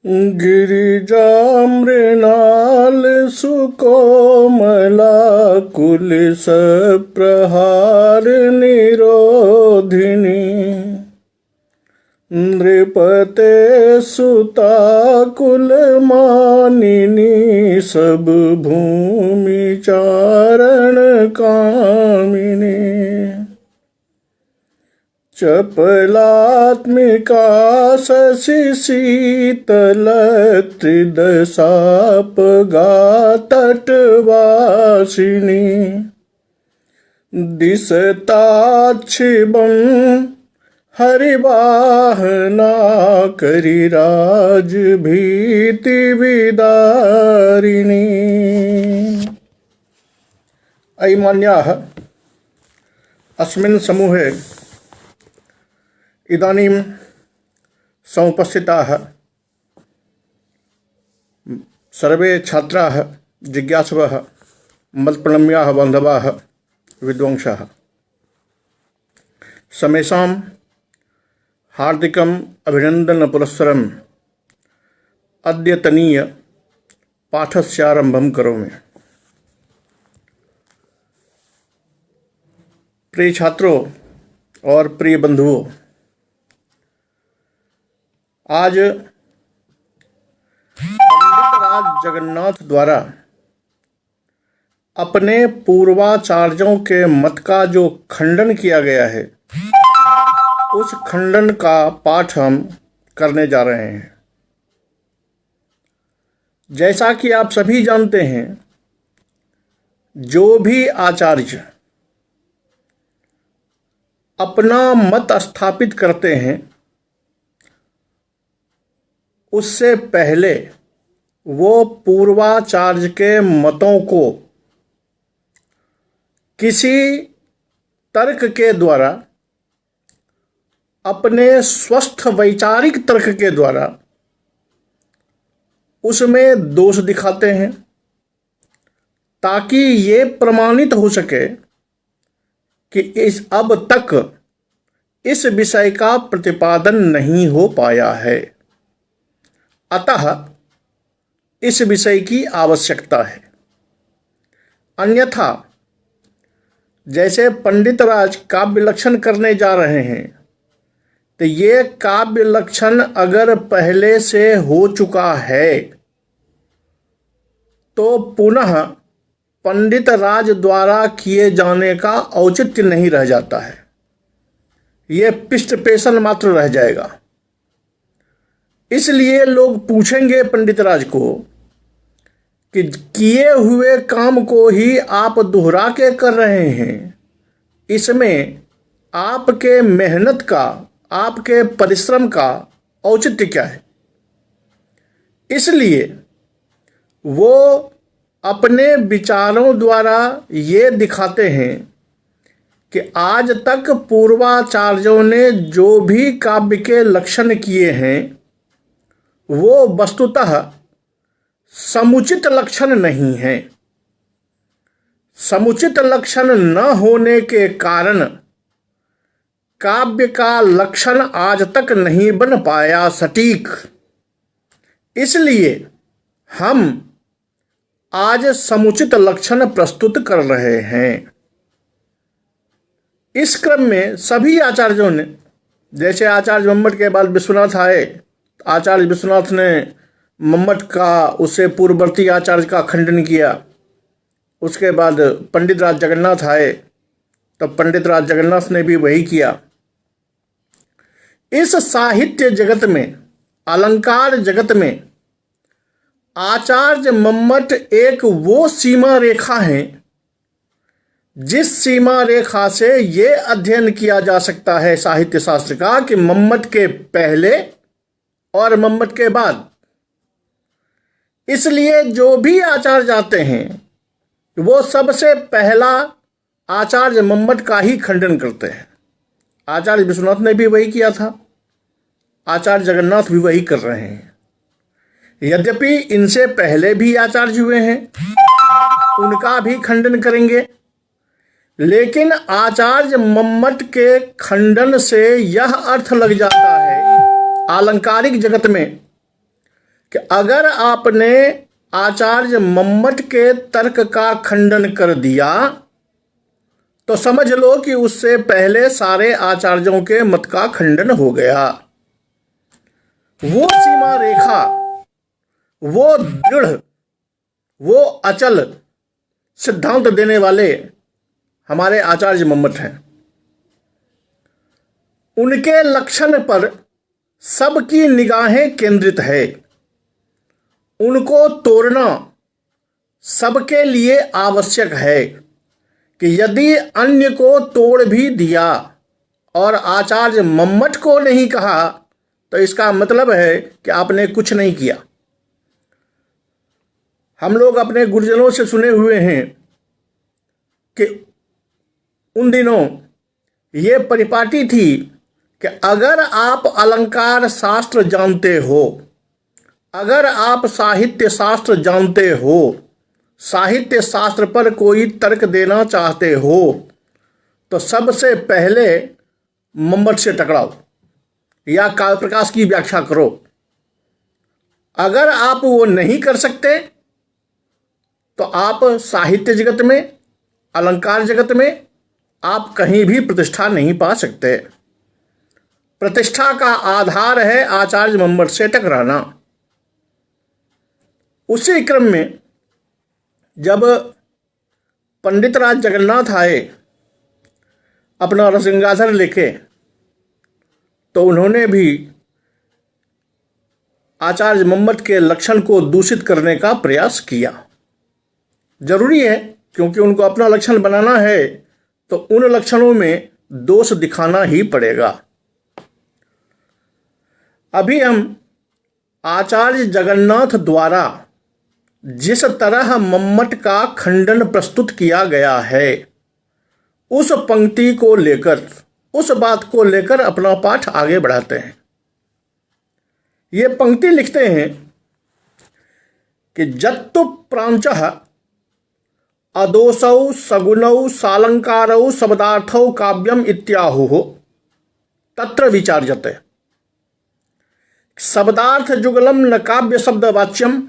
गिरिजामृणाल सुकोमला कुलसप्रहार निरोधिनी नृपते सुता कुलमानिनी सब भूमि चारण कामिनी चपलात्मिका शशि शीतल त्रिदशापगा तटवासिनी दिशताक्षिबं हरिवाहना करिराज भीति विदारिणी। अयमान्याः अस्मिन् समूहे इदानीं समुपस्थिताः सर्वे छात्राः जिज्ञासवः मत्प्रणम्याः बान्धवाः विद्वांसाः समेषां हार्दिकम् अभिनन्दनपुरस्सरम् अद्यतनीय पाठस्यारम्भं करोमि। प्रिय छात्रों और प्रिय बंधुओं, आज पंडित राज जगन्नाथ द्वारा अपने पूर्वाचार्यों के मत का जो खंडन किया गया है, उस खंडन का पाठ हम करने जा रहे हैं। जैसा कि आप सभी जानते हैं, जो भी आचार्य अपना मत स्थापित करते हैं, उससे पहले वो पूर्वाचार्य के मतों को किसी तर्क के द्वारा, अपने स्वस्थ वैचारिक तर्क के द्वारा उसमें दोष दिखाते हैं, ताकि ये प्रमाणित हो सके कि अब तक इस विषय का प्रतिपादन नहीं हो पाया है, अतः इस विषय की आवश्यकता है। अन्यथा जैसे पंडित राज काव्य लक्षण करने जा रहे हैं, तो ये काव्य लक्षण अगर पहले से हो चुका है तो पुनः पंडित राज द्वारा किए जाने का औचित्य नहीं रह जाता है, ये पृष्ठपेषण मात्र रह जाएगा। इसलिए लोग पूछेंगे पंडित राज को कि किए हुए काम को ही आप दोहरा के कर रहे हैं, इसमें आपके मेहनत का, आपके परिश्रम का औचित्य क्या है। इसलिए वो अपने विचारों द्वारा ये दिखाते हैं कि आज तक पूर्वाचार्यों ने जो भी काव्य के लक्षण किए हैं, वो वस्तुतः समुचित लक्षण नहीं है। समुचित लक्षण न होने के कारण काव्य का लक्षण आज तक नहीं बन पाया सटीक। इसलिए हम आज समुचित लक्षण प्रस्तुत कर रहे हैं। इस क्रम में सभी आचार्यों ने, जैसे आचार्य मम्मट के बाद विश्वनाथ आए, आचार्य विश्वनाथ ने मम्मट का, उससे पूर्ववर्ती आचार्य का खंडन किया। उसके बाद पंडित राज जगन्नाथ आए, तब पंडित राज जगन्नाथ ने भी वही किया। इस साहित्य जगत में, अलंकार जगत में आचार्य मम्मट एक वो सीमा रेखा है जिस सीमा रेखा से ये अध्ययन किया जा सकता है साहित्य शास्त्र का कि मम्मट के पहले और मम्मट के बाद। इसलिए जो भी आचार्य आते हैं वो सबसे पहला आचार्य मम्मट का ही खंडन करते हैं। आचार्य विश्वनाथ ने भी वही किया था, आचार्य जगन्नाथ भी वही कर रहे हैं। यद्यपि इनसे पहले भी आचार्य हुए हैं, उनका भी खंडन करेंगे, लेकिन आचार्य मम्मट के खंडन से यह अर्थ लग जाता है आलंकारिक जगत में कि अगर आपने आचार्य मम्मट के तर्क का खंडन कर दिया तो समझ लो कि उससे पहले सारे आचार्यों के मत का खंडन हो गया। वो सीमा रेखा, वो दृढ़, वो अचल सिद्धांत देने वाले हमारे आचार्य मम्मट हैं। उनके लक्षण पर सबकी निगाहें केंद्रित है। उनको तोड़ना सबके लिए आवश्यक है कि यदि अन्य को तोड़ भी दिया और आचार्य मम्मट को नहीं कहा तो इसका मतलब है कि आपने कुछ नहीं किया। हम लोग अपने गुरुजनों से सुने हुए हैं कि उन दिनों ये परिपाटी थी कि अगर आप अलंकार शास्त्र जानते हो, अगर आप साहित्य शास्त्र जानते हो, साहित्य शास्त्र पर कोई तर्क देना चाहते हो तो सबसे पहले मम्मट से टकराओ या काव्य प्रकाश की व्याख्या करो। अगर आप वो नहीं कर सकते तो आप साहित्य जगत में, अलंकार जगत में आप कहीं भी प्रतिष्ठा नहीं पा सकते। प्रतिष्ठा का आधार है आचार्य मम्मट से टकराना। उसी क्रम में जब पंडित राज जगन्नाथ आए अपना रसगंगाधर लेके तो उन्होंने भी आचार्य मम्मट के लक्षण को दूषित करने का प्रयास किया। जरूरी है, क्योंकि उनको अपना लक्षण बनाना है तो उन लक्षणों में दोष दिखाना ही पड़ेगा। अभी हम आचार्य जगन्नाथ द्वारा जिस तरह मम्मट का खंडन प्रस्तुत किया गया है उस पंक्ति को लेकर, उस बात को लेकर अपना पाठ आगे बढ़ाते हैं। ये पंक्ति लिखते हैं कि जत्तु प्रांचः अदोषौ सगुणौ सालंकारौ शब्दार्थौ काव्यम इत्याहुः तत्र विचार्यते। शब्दार्थ जुगलम न काव्य शब्द वाच्यम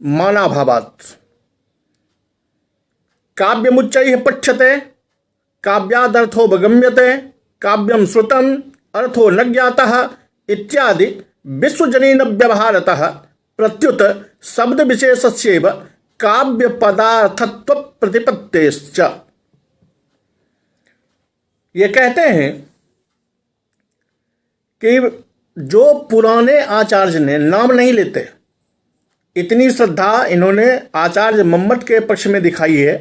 मानाभावात्। काव्यमुच्चैः पठ्यते काव्यादर्थोपगम्यते काव्यम श्रुतम अर्थो न ज्ञातः इत्यादि विश्वजनीन व्यवहारतः प्रत्युत शब्द विशेषस्यैव काव्य पदार्थत्व प्रतिपत्तेश्च। ये कहते हैं कि जो पुराने आचार्य ने, नाम नहीं लेते, इतनी श्रद्धा इन्होंने आचार्य मम्मट के पक्ष में दिखाई है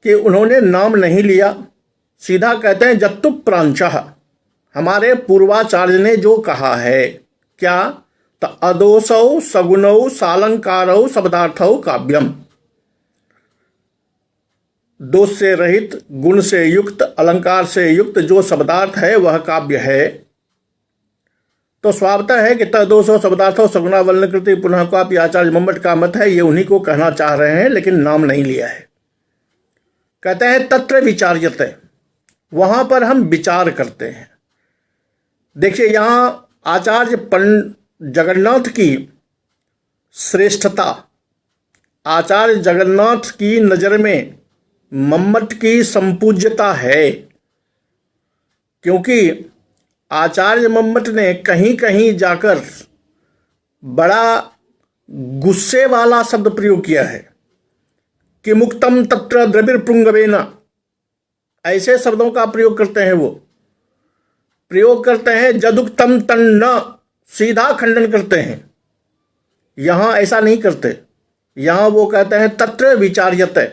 कि उन्होंने नाम नहीं लिया, सीधा कहते हैं जत्तु प्रांचः, हमारे पूर्वाचार्य ने जो कहा है क्या, तो अदोषौ सगुणौ सालंकारौ शब्दार्थौ काव्यम। दोष से रहित, गुण से युक्त, अलंकार से युक्त जो शब्दार्थ है वह काव्य है। तो स्वाभाविक है कि तदोषौ शब्दार्थौ सगुणा वर्णकृति पुनः काव्य आचार्य मम्मट का मत है, ये उन्हीं को कहना चाह रहे हैं, लेकिन नाम नहीं लिया है। कहते हैं तत्र विचार्यते, वहां पर हम विचार करते हैं। देखिए यहां आचार्य जगन्नाथ की श्रेष्ठता, आचार्य जगन्नाथ की नजर में मम्मट की संपूज्यता है, क्योंकि आचार्य मम्मट ने कहीं कहीं जाकर बड़ा गुस्से वाला शब्द प्रयोग किया है कि मुक्तम तत्र द्रविर्पुंगवेन, ऐसे शब्दों का प्रयोग करते हैं। वो प्रयोग करते हैं जदुक्तम तन्न, सीधा खंडन करते हैं। यहां ऐसा नहीं करते, यहां वो कहते हैं तत्र विचार्यते,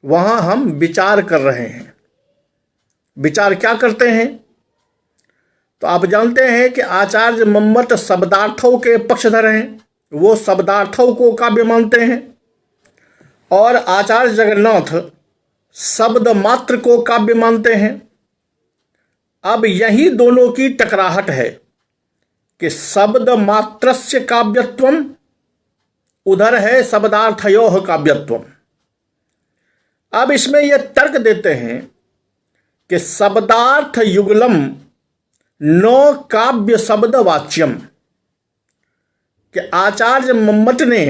वहां हम विचार कर रहे हैं। विचार क्या करते हैं, तो आप जानते हैं कि आचार्य मम्मट शब्दार्थों के पक्षधर हैं, वो शब्दार्थों को काव्य मानते हैं, और आचार्य जगन्नाथ शब्द मात्र को काव्य मानते हैं। अब यही दोनों की टकराहट है कि शब्द मात्रस्य काव्यत्वम, उधर है शब्दार्थयोः काव्यत्वम। अब इसमें यह तर्क देते हैं कि शब्दार्थ युगलम न काव्य शब्द वाच्यम। कि आचार्य मम्मट ने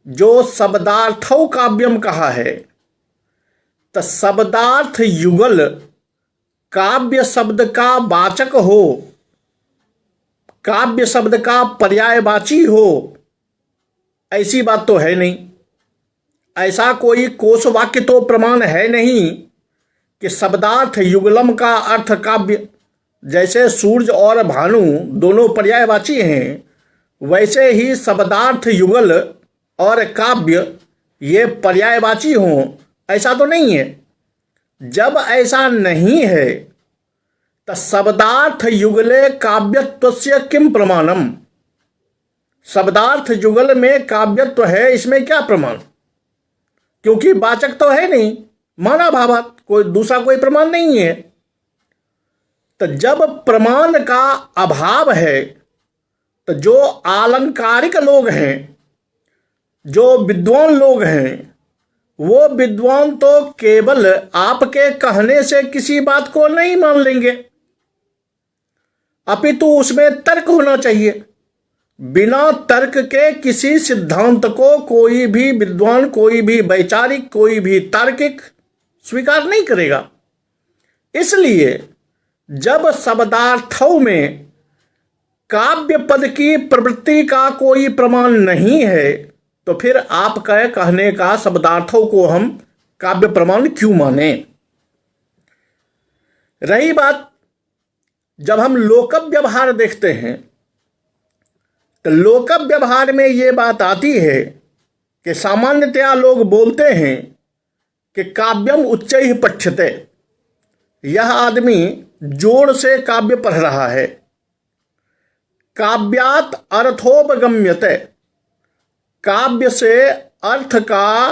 जो शब्दार्थौ काव्यम कहा है, तो शब्दार्थ युगल काव्य शब्द का वाचक हो, काव्य शब्द का पर्यायवाची हो, ऐसी बात तो है नहीं। ऐसा कोई कोश वाक्य तो प्रमाण है नहीं कि शब्दार्थ युगलम का अर्थ काव्य। जैसे सूर्य और भानु दोनों पर्यायवाची हैं, वैसे ही शब्दार्थ युगल और काव्य ये पर्यायवाची हों, ऐसा तो नहीं है। जब ऐसा नहीं है तो शब्दार्थ युगले काव्यत्वस्य किम प्रमाणम। शब्दार्थ युगल में काव्यत्व है, इसमें क्या प्रमाण? क्योंकि वाचक तो है नहीं, माना भावात, कोई दूसरा कोई प्रमाण नहीं है। तो जब प्रमाण का अभाव है तो जो आलंकारिक लोग हैं, जो विद्वान लोग हैं, वो विद्वान तो केवल आपके कहने से किसी बात को नहीं मान लेंगे, अपितु उसमें तर्क होना चाहिए। बिना तर्क के किसी सिद्धांत को कोई भी विद्वान, कोई भी वैचारिक, कोई भी तार्किक स्वीकार नहीं करेगा। इसलिए जब शब्दार्थों में काव्य पद की प्रवृत्ति का कोई प्रमाण नहीं है, तो फिर आपका कहने का शब्दार्थों को हम काव्य प्रमाण क्यों माने? रही बात जब हम लोक व्यवहार देखते हैं, तो लोक व्यवहार में ये बात आती है कि सामान्यतया लोग बोलते हैं कि काव्यम उच्चैः पठ्यते। यह आदमी जोर से काव्य पढ़ रहा है। काव्यात अर्थोपगम्यते, काव्य से अर्थ का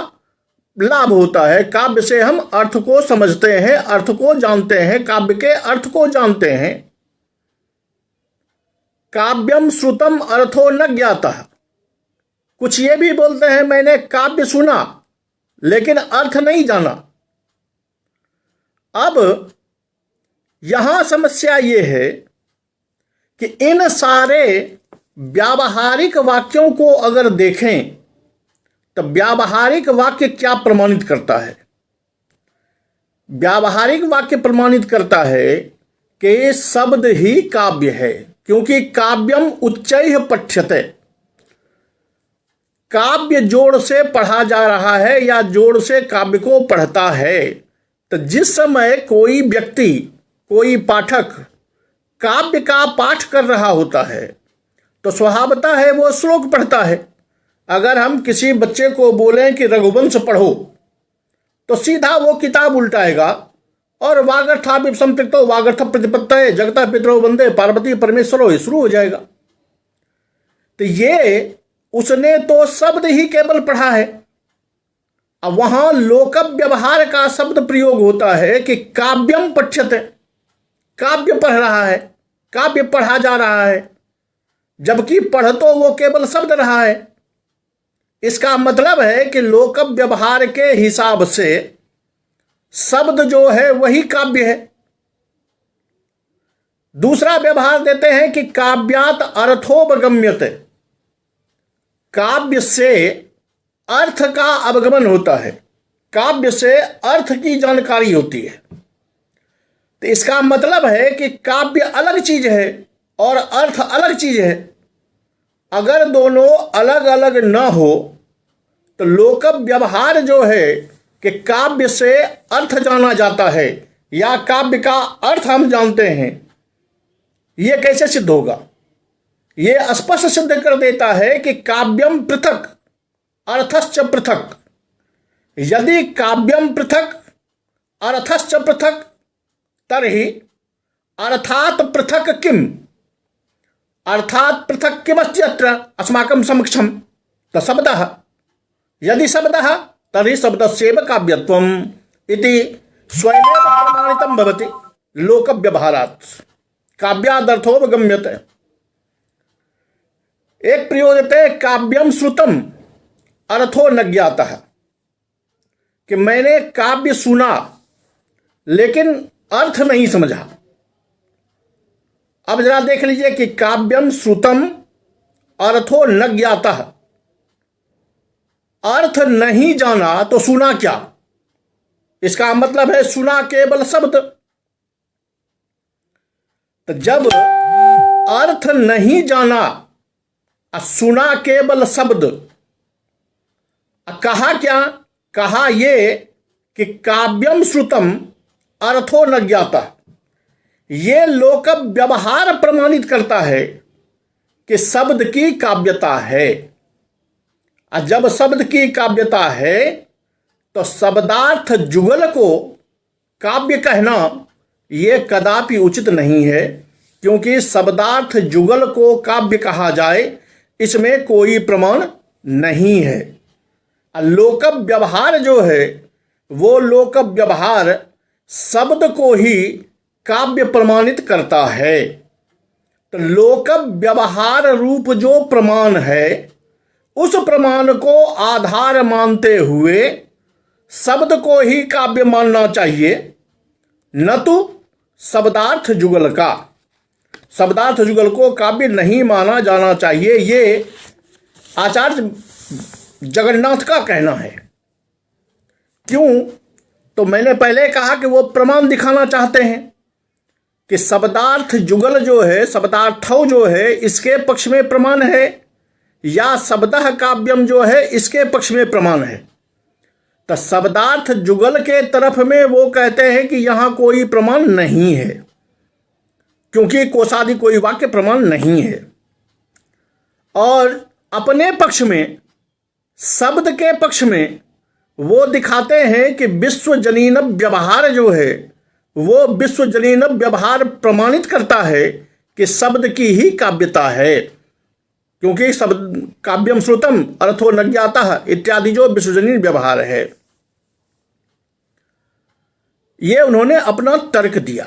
लाभ होता है। काव्य से हम अर्थ को समझते हैं, अर्थ को जानते हैं, काव्य के अर्थ को जानते हैं। काव्यम श्रुतम अर्थो न ज्ञातः। कुछ ये भी बोलते हैं मैंने काव्य सुना लेकिन अर्थ नहीं जाना। अब यहां समस्या ये है कि इन सारे व्यावहारिक वाक्यों को अगर देखें तो व्यावहारिक वाक्य क्या प्रमाणित करता है? व्यावहारिक वाक्य प्रमाणित करता है कि शब्द ही काव्य है, क्योंकि काव्यम उच्चैः पठ्यते। काव्य जोड़ से पढ़ा जा रहा है या जोड़ से काव्य को पढ़ता है। तो जिस समय कोई व्यक्ति, कोई पाठक काव्य का पाठ कर रहा होता है तो स्वभावतः है वो श्लोक पढ़ता है। अगर हम किसी बच्चे को बोलें कि रघुवंश पढ़ो तो सीधा वो किताब उल्टाएगा और वागर्थाभिव संपृक्तो वागर्थ प्रतिपत्तये जगता पितरो वंदे पार्वती परमेश्वरो शुरू हो जाएगा। तो ये उसने तो शब्द ही केवल पढ़ा है। अब वहां लोक व्यवहार का शब्द प्रयोग होता है कि काव्यम पठ्यते, काव्य पढ़ रहा है, काव्य पढ़ा जा रहा है, जबकि पढ़ तो वो केवल शब्द रहा है। इसका मतलब है कि लोक व्यवहार के हिसाब से शब्द जो है वही काव्य है। दूसरा व्यवहार देते हैं कि काव्यात अर्थोपगम्यते, काव्य से अर्थ का अवगमन होता है, काव्य से अर्थ की जानकारी होती है। तो इसका मतलब है कि काव्य अलग चीज है और अर्थ अलग चीज है। अगर दोनों अलग अलग न हो तो लोक व्यवहार जो है कि काव्य से अर्थ जाना जाता है या काव्य का अर्थ हम जानते हैं, यह कैसे सिद्ध होगा? यह स्पष्ट सिद्ध कर देता है कि काव्यम पृथक अर्थश्च पृथक। यदि काव्यम पृथक अर्थश्च पृथक तर्हि अर्थात पृथक किम, अर्थात पृथक किमस्त्यत्र अस्माकं समक्षम। तो शब्दः यदि शब्दः तर्हि शब्दस्यैव काव्यत्वम् इति स्वयमेव प्रमाणितं भवति लोक व्यवहारात्। काव्यादर्थोपगम्यते। एक प्रयोजते काव्यम श्रुतम अर्थो न ज्ञातः, कि मैंने काव्य सुना लेकिन अर्थ नहीं समझा। अब जरा देख लीजिए कि काव्यम श्रुतम अर्थो न ज्ञातः, अर्थ नहीं जाना तो सुना क्या। इसका मतलब है सुना केवल शब्द। तो जब अर्थ नहीं जाना, सुना केवल शब्द, कहा क्या, कहा ये कि काव्यम श्रुतम अर्थो न ज्ञाता। ये लोक व्यवहार प्रमाणित करता है कि शब्द की काव्यता है। और जब शब्द की काव्यता है तो शब्दार्थ जुगल को काव्य कहना यह कदापि उचित नहीं है, क्योंकि शब्दार्थ जुगल को काव्य कहा जाए इसमें कोई प्रमाण नहीं है। लोक व्यवहार जो है वो लोक व्यवहार शब्द को ही काव्य प्रमाणित करता है। तो लोक व्यवहार रूप जो प्रमाण है उस प्रमाण को आधार मानते हुए शब्द को ही काव्य मानना चाहिए, न तो शब्दार्थ जुगल का। शब्दार्थ जुगल को काव्य नहीं माना जाना चाहिए, ये आचार्य जगन्नाथ का कहना है। क्यों? तो मैंने पहले कहा कि वो प्रमाण दिखाना चाहते हैं कि शब्दार्थ जुगल जो है, शब्दार्थव जो है, इसके पक्ष में प्रमाण है, या शब्दः काव्यम जो है इसके पक्ष में प्रमाण है। तो शब्दार्थ जुगल के तरफ में वो कहते हैं कि यहां कोई प्रमाण नहीं है, क्योंकि कोशादि कोई वाक्य प्रमाण नहीं है। और अपने पक्ष में, शब्द के पक्ष में वो दिखाते हैं कि विश्वजनीन व्यवहार जो है वो विश्वजनीन व्यवहार प्रमाणित करता है कि शब्द की ही काव्यता है, क्योंकि शब्द काव्यम श्रुतम अर्थो न ज्ञातः इत्यादि जो विश्वजनीन व्यवहार है। ये उन्होंने अपना तर्क दिया।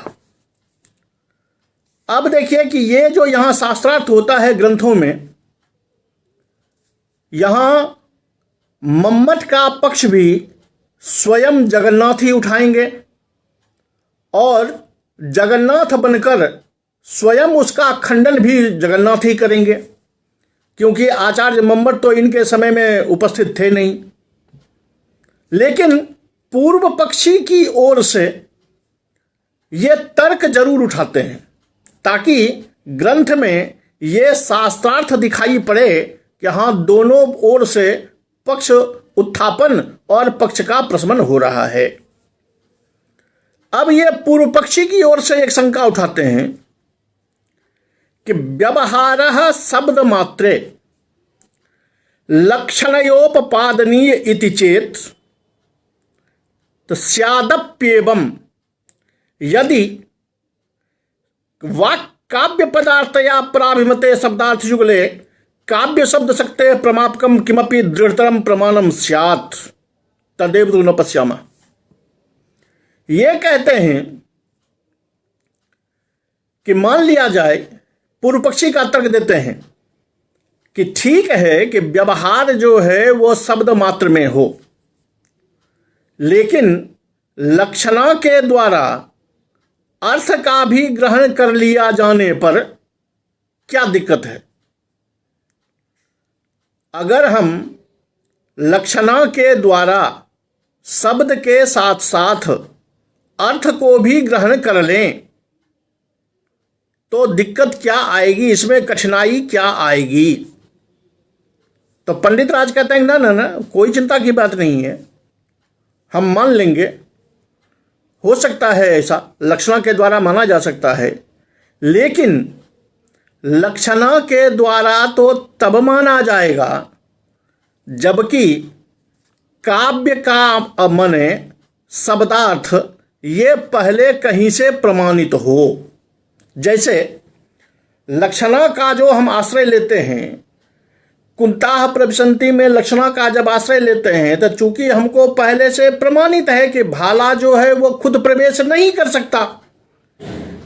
अब देखिए कि ये जो यहां शास्त्रार्थ होता है ग्रंथों में, यहां मम्मट का पक्ष भी स्वयं जगन्नाथ ही उठाएंगे और जगन्नाथ बनकर स्वयं उसका खंडन भी जगन्नाथ ही करेंगे, क्योंकि आचार्य मम्मट तो इनके समय में उपस्थित थे नहीं। लेकिन पूर्व पक्षी की ओर से ये तर्क जरूर उठाते हैं ताकि ग्रंथ में ये शास्त्रार्थ दिखाई पड़े कि हाँ, दोनों ओर से पक्ष उत्थापन और पक्ष का प्रशमन हो रहा है। अब ये पूर्व पक्षी की ओर से एक शंका उठाते हैं कि व्यवहारः शब्द मात्रे लक्षणयोपपादनीय इति चेत तो स्यादप्येवं यदि वाक् काव्य पदार्थया प्राभिमते शब्दार्थ युगले काव्य शब्द शक्ते प्रमापकम किमपि दृढ़तरम प्रमाणम स्यात् तदेव तु न पश्यामः। ये कहते हैं कि मान लिया जाए, पूर्व पक्षी का तर्क देते हैं कि ठीक है कि व्यवहार जो है वो शब्द मात्र में हो, लेकिन लक्षणा के द्वारा अर्थ का भी ग्रहण कर लिया जाने पर क्या दिक्कत है। अगर हम लक्षणा के द्वारा शब्द के साथ साथ अर्थ को भी ग्रहण कर लें तो दिक्कत क्या आएगी, इसमें कठिनाई क्या आएगी। तो पंडित राज कहते हैं ना ना ना, कोई चिंता की बात नहीं है, हम मान लेंगे, हो सकता है ऐसा लक्षणा के द्वारा माना जा सकता है, लेकिन लक्षणा के द्वारा तो तब माना जाएगा जबकि काव्य का मने शब्दार्थ ये पहले कहीं से प्रमाणित हो। जैसे लक्षणा का जो हम आश्रय लेते हैं, कुंताह प्रविशन्ति में लक्षणा का जब आश्रय लेते हैं तो चूंकि हमको पहले से प्रमाणित है कि भाला जो है वो खुद प्रवेश नहीं कर सकता,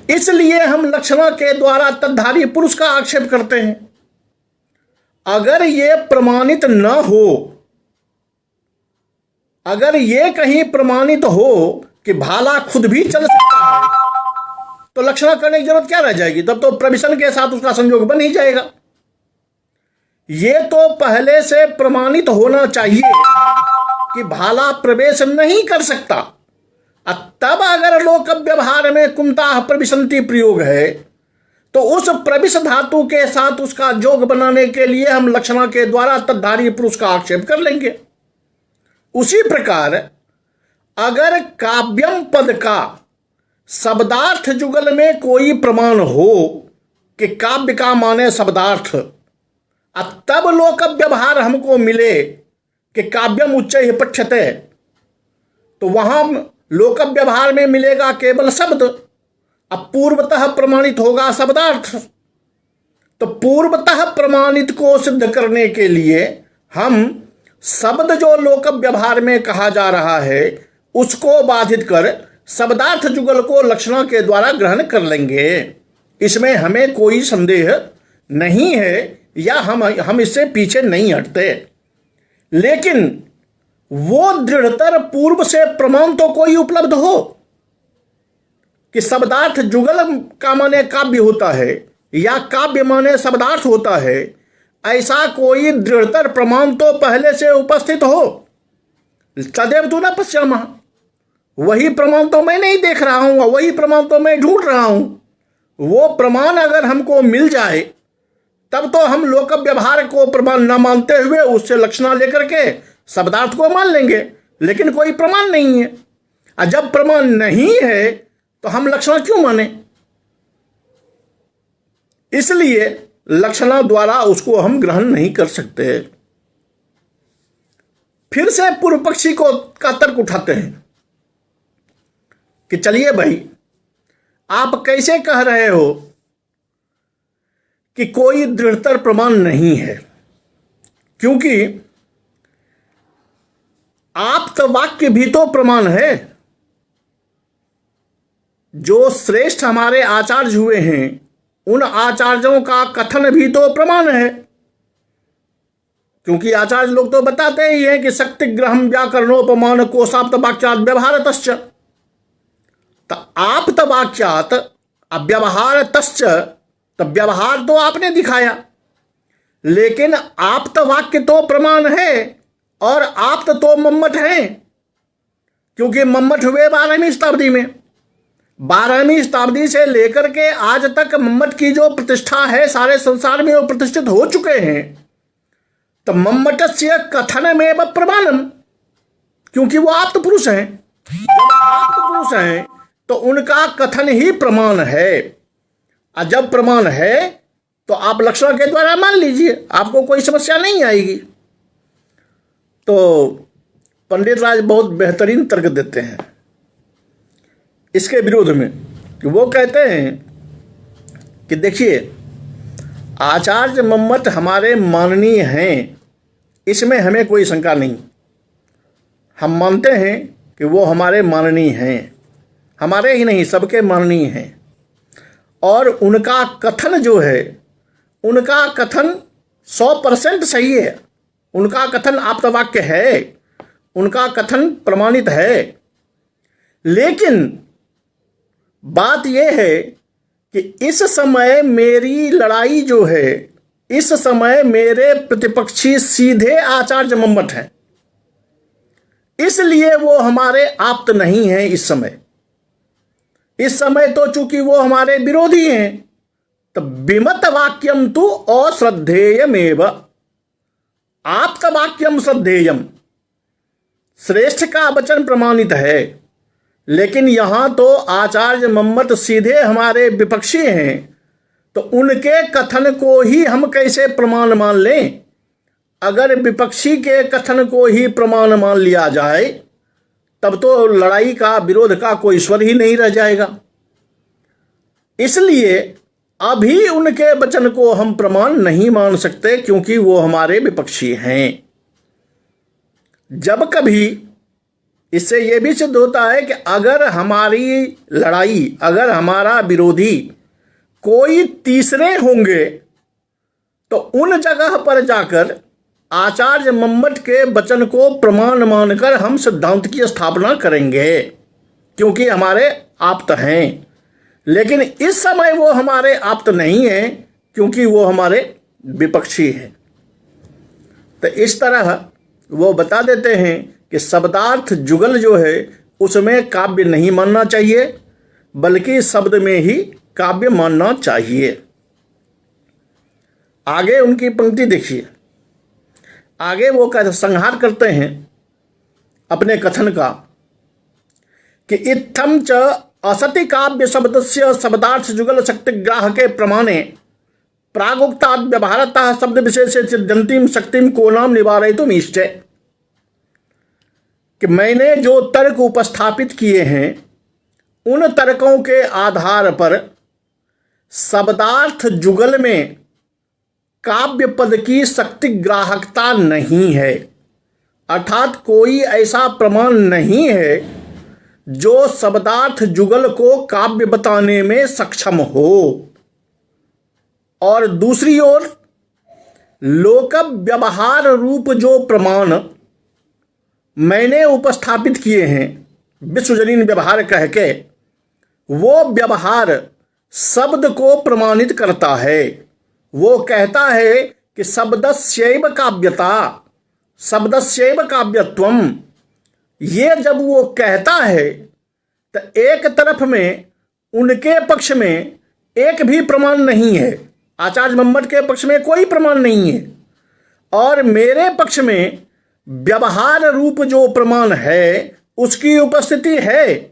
इसलिए हम लक्षणा के द्वारा तद्धारी पुरुष का आक्षेप करते हैं। अगर ये प्रमाणित न हो, अगर ये कहीं प्रमाणित हो कि भाला खुद भी चल सकता है, तो लक्षणा करने की जरूरत क्या रह जाएगी, तब तो प्रविशन के साथ उसका संयोग बन ही जाएगा। ये तो पहले से प्रमाणित होना चाहिए कि भाला प्रवेश नहीं कर सकता। तब अगर लोक व्यवहार में कुंता प्रविशंति प्रयोग है तो उस प्रविश धातु के साथ उसका जोग बनाने के लिए हम लक्षणा के द्वारा तद्धारी पुरुष का आक्षेप कर लेंगे। उसी प्रकार अगर काव्यम पद का शब्दार्थ जुगल में कोई प्रमाण हो कि काव्य का माने शब्दार्थ, तब लोक व्यवहार हमको मिले कि काव्यम उच्चैः पठ्यते, तो वहां लोक व्यवहार में मिलेगा केवल शब्द। अब पूर्वतः प्रमाणित होगा शब्दार्थ। तो पूर्वतः प्रमाणित को सिद्ध करने के लिए हम शब्द जो लोक व्यवहार में कहा जा रहा है उसको बाधित कर शब्दार्थ जुगल को लक्षणा के द्वारा ग्रहण कर लेंगे। इसमें हमें कोई संदेह नहीं है या हम इससे पीछे नहीं हटते। लेकिन वो दृढ़तर पूर्व से प्रमाण तो कोई उपलब्ध हो कि शब्दार्थ जुगल का माने काव्य होता है या काव्य माने शब्दार्थ होता है, ऐसा कोई दृढ़तर प्रमाण तो पहले से उपस्थित हो। तदेव तु न पश्यामः, वही प्रमाण तो मैं नहीं देख रहा हूं, वही प्रमाण तो मैं ढूंढ रहा हूं। वो प्रमाण अगर हमको मिल जाए तब तो हम लोक व्यवहार को प्रमाण न मानते हुए उससे लक्षणा लेकर के शब्दार्थ को मान लेंगे। लेकिन कोई प्रमाण नहीं है, और जब प्रमाण नहीं है तो हम लक्षणा क्यों माने? इसलिए लक्षणा द्वारा उसको हम ग्रहण नहीं कर सकते। फिर से पूर्व पक्षी को का तर्क उठाते हैं कि चलिए भाई, आप कैसे कह रहे हो कि कोई दृढ़तर प्रमाण नहीं है, क्योंकि आप्त वाक्य भी तो प्रमाण है। जो श्रेष्ठ हमारे आचार्य हुए हैं उन आचार्यों का कथन भी तो प्रमाण है, क्योंकि आचार्य लोग तो बताते ही हैं कि शक्ति ग्रहम व्याकरणोपमान कोशाप्त वाक्यात व्यवहारतश्च। तो आप्त वाक्यात अव्यवहारतश्च, तो व्यवहार तो आपने दिखाया, लेकिन आप्त वाक्य तो प्रमाण है और आप्त तो मम्मट है, क्योंकि मम्मट हुए 12वीं शताब्दी में। 12वीं शताब्दी से लेकर के आज तक मम्मट की जो प्रतिष्ठा है सारे संसार में वो प्रतिष्ठित हो चुके हैं। तो मम्मटस्य कथनमेव प्रमाणम, क्योंकि वो आप्त पुरुष हैं। जब आप्त पुरुष हैं तो उनका कथन ही प्रमाण है, और जब प्रमाण है तो आप लक्षण के द्वारा मान लीजिए, आपको कोई समस्या नहीं आएगी। तो पंडित राज बहुत बेहतरीन तर्क देते हैं इसके विरोध में, कि वो कहते हैं कि देखिए, आचार्य मम्मट हमारे माननीय हैं, इसमें हमें कोई शंका नहीं। हम मानते हैं कि वो हमारे माननीय हैं, हमारे ही नहीं सबके माननीय हैं। और उनका कथन जो है, उनका कथन 100% सही है, उनका कथन आप्तवाक्य है, उनका कथन प्रमाणित है। लेकिन बात यह है कि इस समय मेरी लड़ाई जो है, इस समय मेरे प्रतिपक्षी सीधे आचार्य मम्मट हैं, इसलिए वो हमारे आप्त नहीं हैं। इस समय तो चूंकि वो हमारे विरोधी हैं, तो विमत वाक्यम तु अश्रद्धेयमेव, आप्त वाक्यम श्रद्धेयम, श्रेष्ठ का वचन प्रमाणित है। लेकिन यहां तो आचार्य मम्मट सीधे हमारे विपक्षी हैं, तो उनके कथन को ही हम कैसे प्रमाण मान लें? अगर विपक्षी के कथन को ही प्रमाण मान लिया जाए तब तो लड़ाई का, विरोध का कोई स्वर ही नहीं रह जाएगा। इसलिए अभी उनके वचन को हम प्रमाण नहीं मान सकते, क्योंकि वो हमारे विपक्षी हैं। जब कभी इससे यह भी सिद्ध होता है कि अगर हमारी लड़ाई, अगर हमारा विरोधी कोई तीसरे होंगे, तो उन जगह पर जाकर आचार्य मम्मट के वचन को प्रमाण मानकर हम सिद्धांत की स्थापना करेंगे, क्योंकि हमारे आप्त हैं। लेकिन इस समय वो हमारे आप्त नहीं हैं, क्योंकि वो हमारे विपक्षी हैं। तो इस तरह वो बता देते हैं कि शब्दार्थ जुगल जो है उसमें काव्य नहीं मानना चाहिए, बल्कि शब्द में ही काव्य मानना चाहिए। आगे उनकी पंक्ति देखिए, आगे वो संहार करते हैं अपने कथन का कि इत्थम च असति काव्य शब्दस्य शब्दार्थ जुगल शक्ति ग्राहके प्रमाणे प्रागुक्ताद् व्यवहारतः शब्द विशेषे सिद्ध्यन्तीं शक्तिं को नाम निवारयितुम् इष्टे। कि मैंने जो तर्क उपस्थापित किए हैं उन तर्कों के आधार पर शब्दार्थ जुगल में काव्य पद की शक्ति ग्राहकता नहीं है, अर्थात कोई ऐसा प्रमाण नहीं है जो शब्दार्थ जुगल को काव्य बताने में सक्षम हो। और दूसरी ओर लोक व्यवहार रूप जो प्रमाण मैंने उपस्थापित किए हैं विश्वजनीन व्यवहार कह के, वो व्यवहार शब्द को प्रमाणित करता है। वो कहता है कि शब्दस्यैव काव्यता, शब्दस्यैव काव्यत्वम। ये जब वो कहता है तो एक तरफ में उनके पक्ष में एक भी प्रमाण नहीं है, आचार्य मम्मट के पक्ष में कोई प्रमाण नहीं है, और मेरे पक्ष में व्यवहार रूप जो प्रमाण है उसकी उपस्थिति है।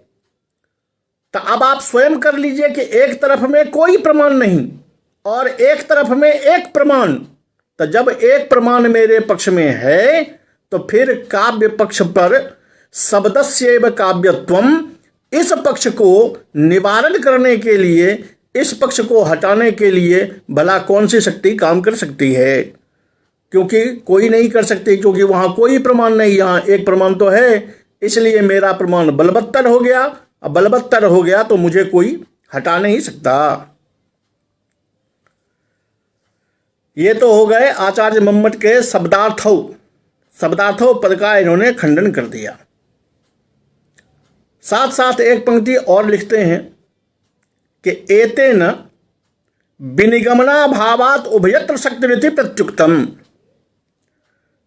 तो अब आप स्वयं कर लीजिए कि एक तरफ में कोई प्रमाण नहीं और एक तरफ में एक प्रमाण। तो जब एक प्रमाण मेरे पक्ष में है तो फिर काव्य पक्ष पर शब्दस्यैव काव्यत्वम, इस पक्ष को निवारण करने के लिए, इस पक्ष को हटाने के लिए भला कौन सी शक्ति काम कर सकती है? क्योंकि कोई नहीं कर सकती, क्योंकि वहां कोई प्रमाण नहीं, यहां एक प्रमाण तो है। इसलिए मेरा प्रमाण बलवत्तर हो गया। अब बलवत्तर हो गया तो मुझे कोई हटा नहीं सकता। ये तो हो गए आचार्य मम्मट के शब्दार्थों पद का इन्होंने खंडन कर दिया। साथ साथ एक पंक्ति और लिखते हैं कि एतेन विनिगमना भावात उभयत्र शक्तिरिति प्रत्युक्तम।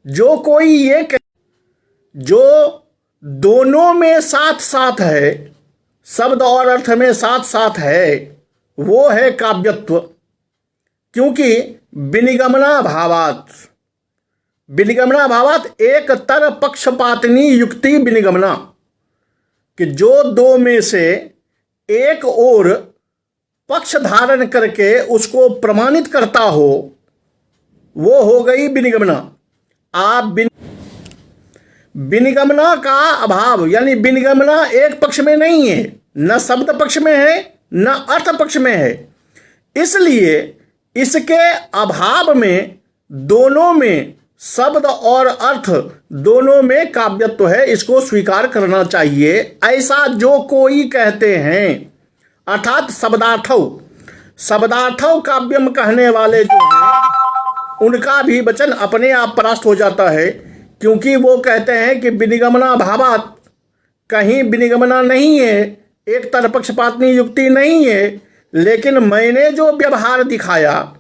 जो कोई ये जो दोनों में साथ साथ है, शब्द और अर्थ में साथ साथ है, वो है काव्यत्व। क्योंकि विनिगमना भावात एक तर पक्षपातनी युक्ति विनिगमना, कि जो दो में से एक और पक्ष धारण करके उसको प्रमाणित करता हो, वो हो गई विनिगमना। आप विनिगमना का अभाव, यानी विनिगमना एक पक्ष में नहीं है, न शब्द पक्ष में है न अर्थ पक्ष में है। इसलिए इसके अभाव में दोनों में, शब्द और अर्थ दोनों में काव्यत्व है, इसको स्वीकार करना चाहिए। ऐसा जो कोई कहते हैं, अर्थात शब्दार्थौ काव्यम कहने वाले जो हैं उनका भी वचन अपने आप परास्त हो जाता है। क्योंकि वो कहते हैं कि विनिगमना भावात, कहीं विनिगमना नहीं है, एक तरपक्षपातनी युक्ति नहीं है, लेकिन मैंने जो व्यवहार दिखाया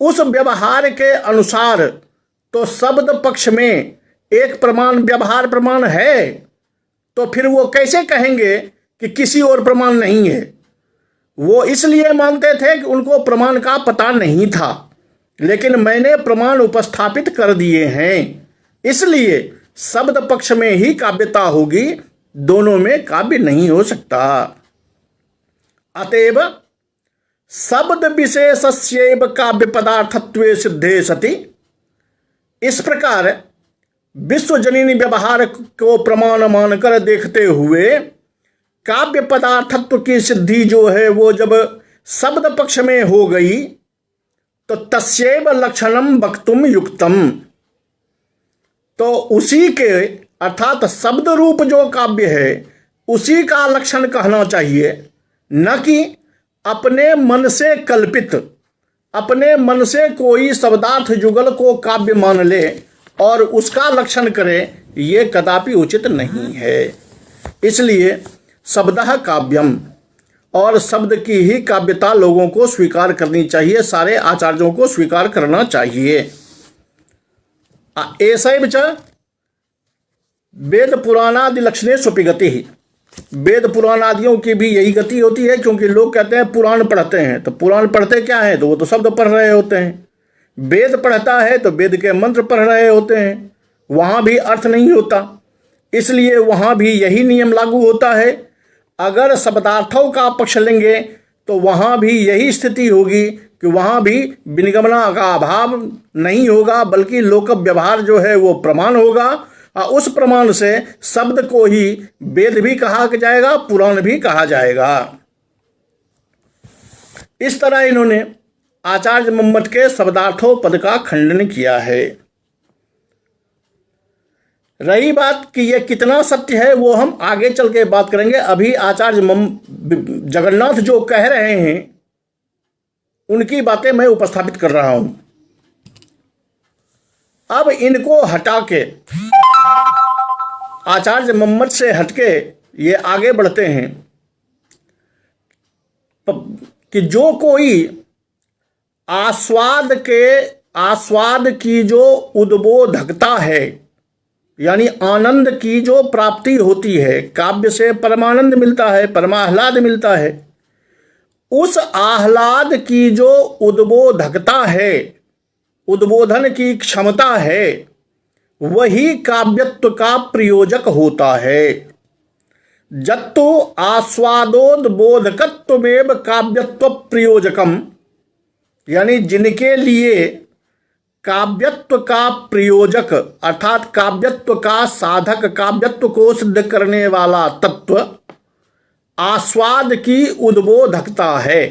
उस व्यवहार के अनुसार तो शब्द पक्ष में एक प्रमाण व्यवहार प्रमाण है। तो फिर वो कैसे कहेंगे कि किसी और प्रमाण नहीं है? वो इसलिए मानते थे कि उनको प्रमाण का पता नहीं था, लेकिन मैंने प्रमाण उपस्थापित कर दिए हैं, इसलिए शब्द पक्ष में ही काव्यता होगी, दोनों में काव्य नहीं हो सकता। अतएव शब्द विशेषस्यैव काव्य पदार्थत्वे सिद्धे सति, इस प्रकार विश्वजनीन व्यवहार को प्रमाण मानकर देखते हुए काव्य पदार्थत्व की सिद्धि जो है वो जब शब्द पक्ष में हो गई तो तस्यैव लक्षणम वक्तुम युक्तम, तो उसी के अर्थात शब्द रूप जो काव्य है उसी का लक्षण कहना चाहिए, न कि अपने मन से कल्पित, अपने मन से कोई शब्दार्थ जुगल को काव्य मान ले और उसका लक्षण करे, ये कदापि उचित नहीं है। इसलिए शब्दः काव्यम, और शब्द की ही काव्यता लोगों को स्वीकार करनी चाहिए, सारे आचार्यों को स्वीकार करना चाहिए। एसैव च वेद पुराणादि लक्षणे स्वपि गति ही। वेद पुराण आदियों की भी यही गति होती है, क्योंकि लोग कहते हैं पुराण पढ़ते हैं, तो पुराण पढ़ते क्या है, तो वो तो शब्द पढ़ रहे होते हैं। वेद पढ़ता है तो वेद के मंत्र पढ़ रहे होते हैं, वहाँ भी अर्थ नहीं होता, इसलिए वहाँ भी यही नियम लागू होता है। अगर शब्दार्थों का पक्ष लेंगे तो वहाँ भी यही स्थिति होगी कि वहाँ भी विनिगमना का अभाव नहीं होगा, बल्कि लोक व्यवहार जो है वो प्रमाण होगा, और उस प्रमाण से शब्द को ही वेद भी कहा जाएगा, पुराण भी कहा जाएगा। इस तरह इन्होंने आचार्य मम्मट के शब्दार्थों पद का खंडन किया है। रही बात कि यह कितना सत्य है वो हम आगे चल के बात करेंगे। अभी आचार्य जगन्नाथ जो कह रहे हैं उनकी बातें मैं उपस्थापित कर रहा हूं। अब इनको हटा के आचार्य मम्मट से हटके ये आगे बढ़ते हैं कि जो कोई आस्वाद की जो उद्बोधकता है, यानी आनंद की जो प्राप्ति होती है, काव्य से परमानंद मिलता है, परमाह्लाद मिलता है, उस आह्लाद की जो उद्बोधकता है, उद्बोधन की क्षमता है, वही काव्यत्व का प्रयोजक होता है। जत्तु आस्वादोद्बोधकत्वमेव काव्यत्व प्रयोजकम, यानी जिनके लिए काव्यत्व का प्रयोजक अर्थात काव्यत्व का साधक, काव्यत्व को सिद्ध करने वाला तत्व आस्वाद की उद्बोधकता है,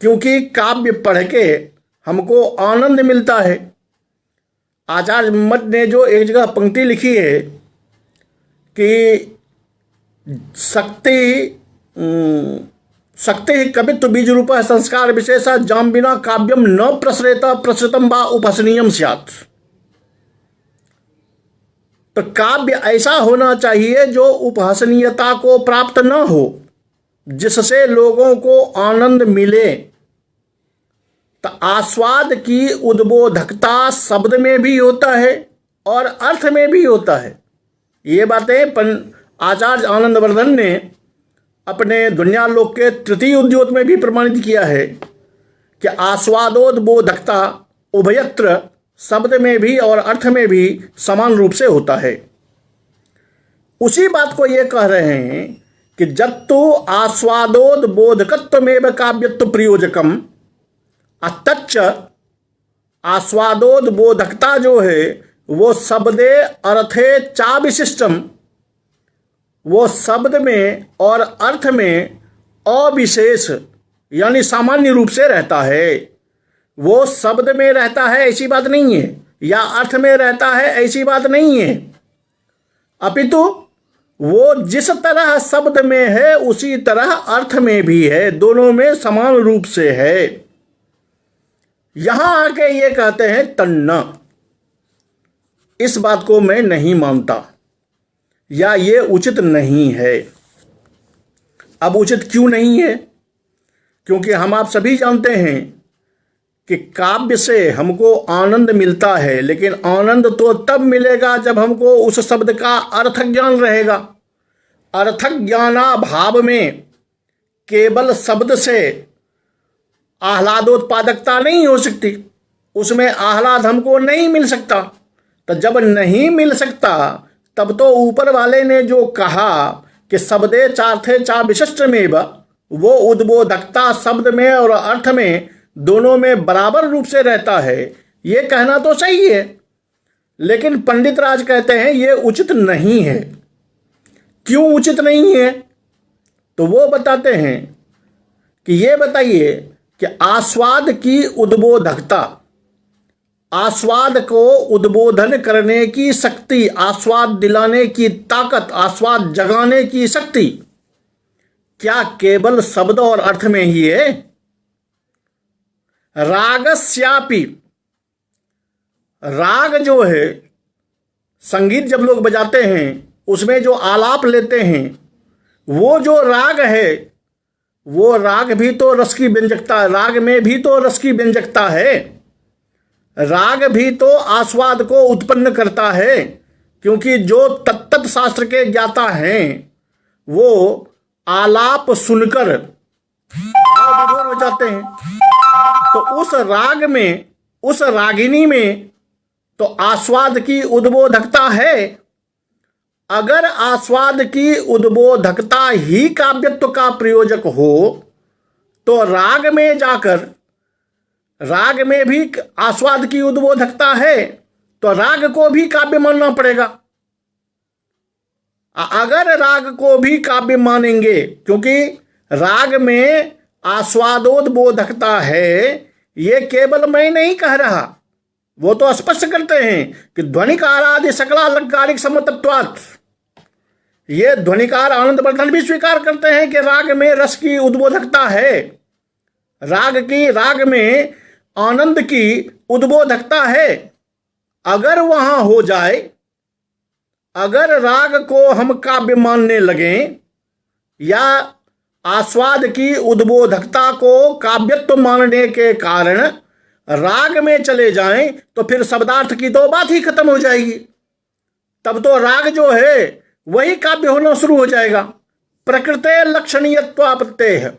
क्योंकि काव्य पढ़ के हमको आनंद मिलता है। आचार्य मम्मट ने जो एक जगह पंक्ति लिखी है कि शक्ति कवित्व बीज रूप संस्कार विशेषा जाम बिना काव्यम न प्रसरेता प्रसृतम वा उपहसनीयम स्यात्। तो काव्य ऐसा होना चाहिए जो उपहसनीयता को प्राप्त न हो, जिससे लोगों को आनंद मिले। तो आस्वाद की उद्बोधकता शब्द में भी होता है और अर्थ में भी होता है। ये बातें आचार्य आनंदवर्धन ने अपने दुनियालोक के तृतीय उद्योत में भी प्रमाणित किया है कि आस्वादोद्बोधकता उभयत्र शब्द में भी और अर्थ में भी समान रूप से होता है। उसी बात को ये कह रहे हैं कि जत्तु आस्वादोद्बोधकत्वमेव काव्यत्व प्रयोजकम, अतच्च आस्वादोद्बोधकता जो है वो शब्दे अर्थे चा विशिष्टम, वो शब्द में और अर्थ में अविशेष यानी सामान्य रूप से रहता है। वो शब्द में रहता है ऐसी बात नहीं है, या अर्थ में रहता है ऐसी बात नहीं है, अपितु वो जिस तरह शब्द में है उसी तरह अर्थ में भी है, दोनों में समान रूप से है। यहां आके ये कहते हैं तन्ना। इस बात को मैं नहीं मानता, या ये उचित नहीं है। अब उचित क्यों नहीं है? क्योंकि हम आप सभी जानते हैं कि काव्य से हमको आनंद मिलता है, लेकिन आनंद तो तब मिलेगा जब हमको उस शब्द का अर्थ ज्ञान रहेगा। अर्थ ज्ञानाभाव में केवल शब्द से आह्लादोत्पादकता नहीं हो सकती, उसमें आह्लाद हमको नहीं मिल सकता। तो जब नहीं मिल सकता तब तो ऊपर वाले ने जो कहा कि शब्दे चार्थे चा विशिष्ट में वो उद्बोधकता शब्द में और अर्थ में दोनों में बराबर रूप से रहता है, ये कहना तो सही है। लेकिन पंडित राज कहते हैं ये उचित नहीं है। क्यों उचित नहीं है? तो वो बताते हैं कि ये बताइए कि आस्वाद की उद्बोधकता, आस्वाद को उद्बोधन करने की शक्ति, आस्वाद दिलाने की ताकत, आस्वाद जगाने की शक्ति क्या केवल शब्द और अर्थ में ही है? रागस्यापि, राग जो है, संगीत जब लोग बजाते हैं उसमें जो आलाप लेते हैं, वो जो राग है वो राग भी तो रस की व्यंजकता, राग में भी तो रस की व्यंजकता है। राग भी तो आस्वाद को उत्पन्न करता है, क्योंकि जो तत्त शास्त्र के ज्ञाता हैं वो आलाप सुनकर भाव विभोर हो जाते हैं। तो उस राग में, उस रागिनी में तो आस्वाद की उद्बोधकता है। अगर आस्वाद की उद्बोधकता ही काव्यत्व का प्रयोजक हो तो राग में जाकर, राग में भी आस्वाद की उद्बोधकता है तो राग को भी काव्य मानना पड़ेगा। अगर राग को भी काव्य मानेंगे, क्योंकि राग में आस्वादोद्बोधकता है, ये केवल मैं नहीं कह रहा, वो तो स्पष्ट करते हैं कि ध्वनिकार आदि सकलालंकारिक समतत्वात्, ये ध्वनिकार आनंदवर्धन भी स्वीकार करते हैं कि राग में रस की उद्बोधकता है, राग में आनंद की उद्बोधकता है। अगर वहां हो जाए, अगर राग को हम काव्य मानने लगें या आस्वाद की उद्बोधकता को काव्यत्व मानने के कारण राग में चले जाएं, तो फिर शब्दार्थ की तो बात ही खत्म हो जाएगी। तब तो राग जो है वही काव्य होना शुरू हो जाएगा। प्रकृते लक्षणीयत्वापत्तेः,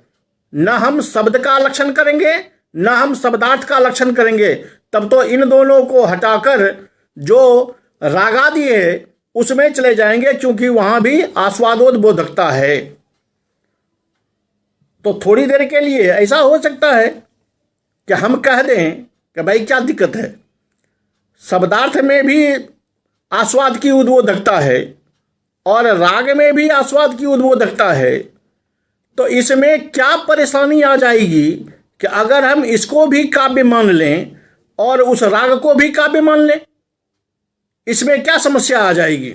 न हम शब्द का लक्षण करेंगे न हम शब्दार्थ का लक्षण करेंगे, तब तो इन दोनों को हटाकर जो रागादि है उसमें चले जाएंगे, क्योंकि वहां भी आस्वादोद्बोधकता है। तो थोड़ी देर के लिए ऐसा हो सकता है कि हम कह दें कि भाई क्या दिक्कत है, शब्दार्थ में भी आस्वाद की उद्बोधकता है और राग में भी आस्वाद की उद्बोधकता है, तो इसमें क्या परेशानी आ जाएगी कि अगर हम इसको भी काव्य मान लें और उस राग को भी काव्य मान लें, इसमें क्या समस्या आ जाएगी।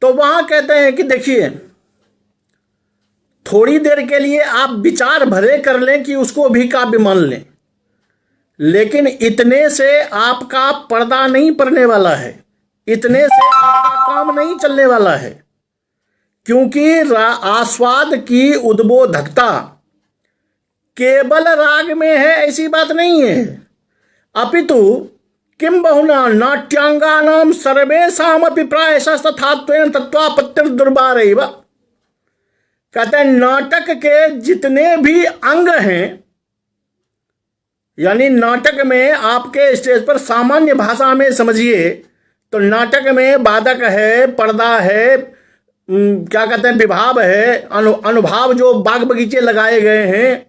तो वहां कहते हैं कि देखिए, थोड़ी देर के लिए आप विचार भरे कर लें कि उसको भी काव्य मान लें, लेकिन इतने से आपका पर्दा नहीं पड़ने वाला है, इतने से आपका काम नहीं चलने वाला है, क्योंकि आस्वाद की उद्बोधकता केवल राग में है ऐसी बात नहीं है, अपितु किम बहुना नाट्यांगानाम सर्वेषामपि प्रायशस्तथात्वेन तत्वापत्तिर्दुर्बारैव। कहते हैं नाटक के जितने भी अंग हैं, यानी नाटक में आपके स्टेज पर सामान्य भाषा में समझिए तो नाटक में वादक है, पर्दा है, क्या कहते हैं, विभाव है, अनुभाव जो बाग बगीचे लगाए गए हैं,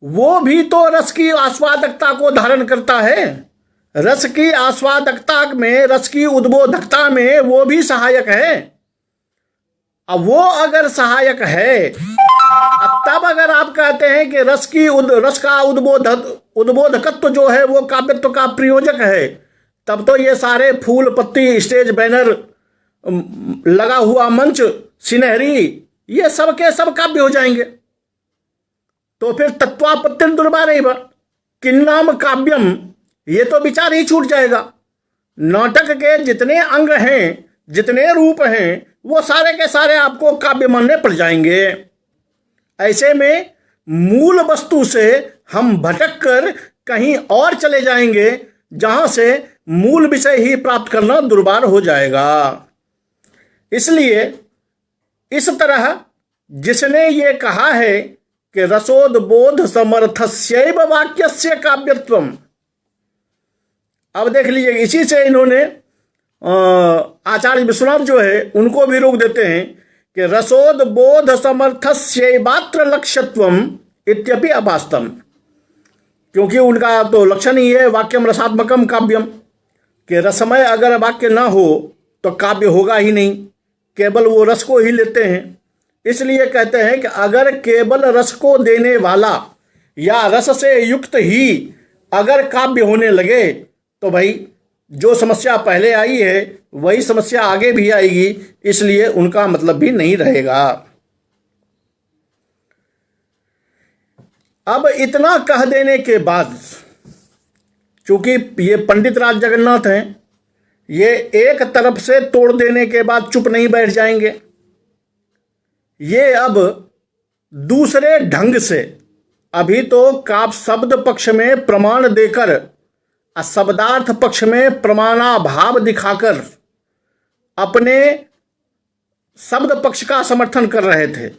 वो भी तो रस की आस्वादकता को धारण करता है। रस की आस्वादकता में, रस की उद्बोधकता में वो भी सहायक है। अब वो अगर सहायक है, तब अगर आप कहते हैं कि रस का उद्बोधकत्व जो है वो काव्यत्व का प्रयोजक है, तब तो ये सारे फूल पत्ती, स्टेज बैनर, लगा हुआ मंच, सिनहरी, ये सब के सब काव्य हो जाएंगे। तो फिर तत्वापत्तिर्दुर्बारैव किन्नाम काव्यम, ये तो विचार ही छूट जाएगा। नाटक के जितने अंग हैं, जितने रूप हैं, वो सारे के सारे आपको काव्य मानने पड़ जाएंगे। ऐसे में मूल वस्तु से हम भटक कर कहीं और चले जाएंगे, जहां से मूल विषय ही प्राप्त करना दुर्बार हो जाएगा। इसलिए इस तरह जिसने ये कहा है कि रसोद्बोध समर्थस्यैव वाक्यस्य काव्यत्वम, अब देख लीजिए, इसी से इन्होंने आचार्य विश्वनाथ जो है उनको भी रोक देते हैं कि रसोद्बोध समर्थस्यैवात्र लक्ष्यत्वम इत्यपि अवास्तवम, क्योंकि उनका तो लक्षण ही है वाक्यम रसात्मकम काव्यम, कि रसमय अगर वाक्य ना हो तो काव्य होगा ही नहीं, केवल वो रस को ही लेते हैं। इसलिए कहते हैं कि अगर केवल रस को देने वाला या रस से युक्त ही अगर काव्य होने लगे, तो भाई जो समस्या पहले आई है वही समस्या आगे भी आएगी, इसलिए उनका मतलब भी नहीं रहेगा। अब इतना कह देने के बाद, चूंकि ये पंडित राज जगन्नाथ हैं, ये एक तरफ से तोड़ देने के बाद चुप नहीं बैठ जाएंगे। ये अब दूसरे ढंग से अभी तो काव्य शब्द पक्ष में प्रमाण देकर और शब्दार्थ पक्ष में प्रमाणाभाव दिखाकर अपने शब्द पक्ष का समर्थन कर रहे थे।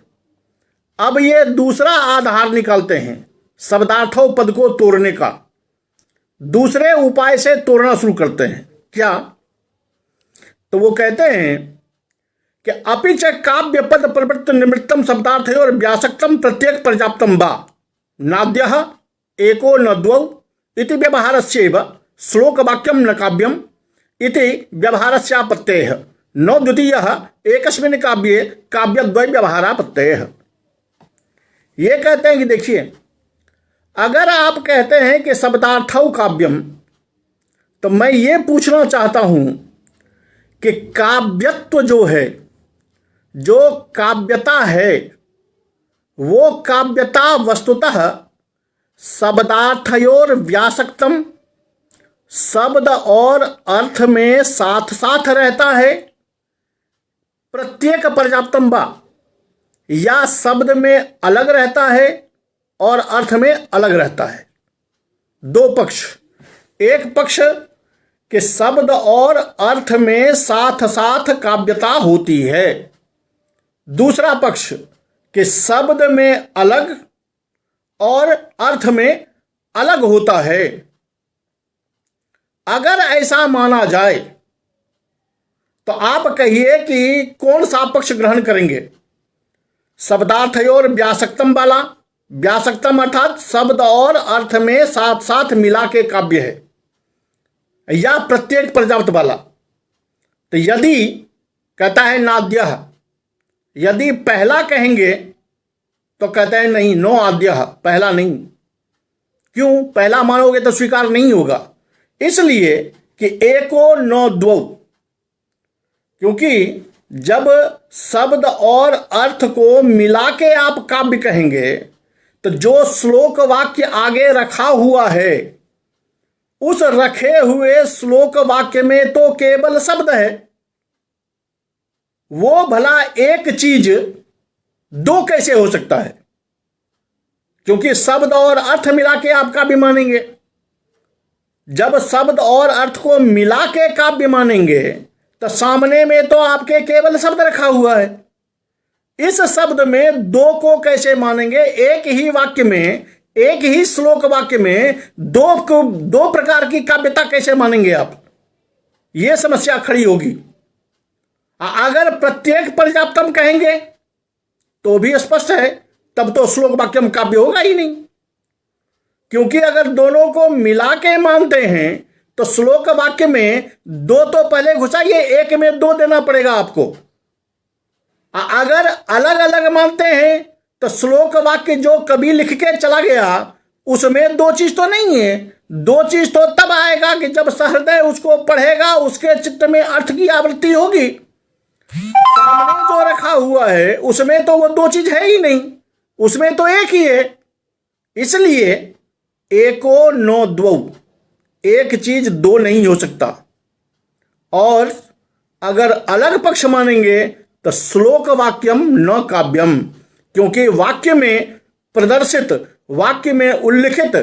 अब ये दूसरा आधार निकालते हैं शब्दार्थों पद को तोड़ने का, दूसरे उपाय से तोड़ना शुरू करते हैं। क्या? तो वो कहते हैं कि अपि च काव्य पद प्रवृत्त निवृत्तम शब्दार्थ और व्यासक्तम प्रत्येक पर्याप्तम वा नाद्यः एको न द्वौ इति व्यवहारस्यैव श्लोक वाक्यम न काव्यम इति व्यवहारस्यापत्तेः न द्वितीयः एकस्मिन् काव्ये काव्यद्वय व्यवहारापत्तेः। ये कहते हैं कि देखिए, अगर आप कहते हैं कि शब्दार्थौ काव्यम, तो मैं ये पूछना चाहता हूं कि काव्यत्व जो है, जो काव्यता है, वो काव्यता वस्तुतः शब्दार्थयोर व्यासक्तम, शब्द और अर्थ में साथ साथ रहता है, प्रत्येक पर्याप्तम बा, या शब्द में अलग रहता है और अर्थ में अलग रहता है। दो पक्ष, एक पक्ष कि शब्द और अर्थ में साथ साथ काव्यता होती है, दूसरा पक्ष कि शब्द में अलग और अर्थ में अलग होता है। अगर ऐसा माना जाए तो आप कहिए कि कौन सा पक्ष ग्रहण करेंगे? शब्दार्थयोर व्यासक्तम वाला, व्यासक्तम अर्थात शब्द और अर्थ में साथ साथ मिला के काव्य है, या प्रत्येक पर्याप्त वाला? तो यदि कहता है नाद्यः, यदि पहला कहेंगे तो कहते हैं नहीं, नो आद्यः, पहला नहीं। क्यों? पहला मानोगे तो स्वीकार नहीं होगा, इसलिए कि एको नो द्वौ, क्योंकि जब शब्द और अर्थ को मिला के आप काव्य कहेंगे तो जो श्लोक वाक्य आगे रखा हुआ है, उस रखे हुए श्लोक वाक्य में तो केवल शब्द है, वो भला एक चीज दो कैसे हो सकता है? क्योंकि शब्द और अर्थ मिला के आप काव्य मानेंगे। जब शब्द और अर्थ को मिला के काव्य मानेंगे तो सामने में तो आपके केवल शब्द रखा हुआ है, इस शब्द में दो को कैसे मानेंगे? एक ही वाक्य में, एक ही श्लोक वाक्य में दो प्रकार की काव्यता कैसे मानेंगे आप? यह समस्या खड़ी होगी। अगर प्रत्येक पर्याप्तम कहेंगे तो भी स्पष्ट है, तब तो श्लोक वाक्यम काव्य होगा ही नहीं, क्योंकि अगर दोनों को मिला के मानते हैं तो श्लोक वाक्य में दो तो पहले घुसाइए, एक में दो देना पड़ेगा आपको। अगर अलग अलग मानते हैं तो श्लोक वाक्य जो कभी लिख के चला गया उसमें दो चीज तो नहीं है। दो चीज तो तब आएगा कि जब सहृदय उसको पढ़ेगा, उसके चित्त में अर्थ की आवृत्ति होगी। सामने जो रखा हुआ है उसमें तो वो दो चीज है ही नहीं, उसमें तो एक ही है। इसलिए एको नो द्वौ, एक चीज दो नहीं हो सकता। और अगर अलग पक्ष मानेंगे तो श्लोक वाक्यम न काव्यम, क्योंकि वाक्य में प्रदर्शित, वाक्य में उल्लिखित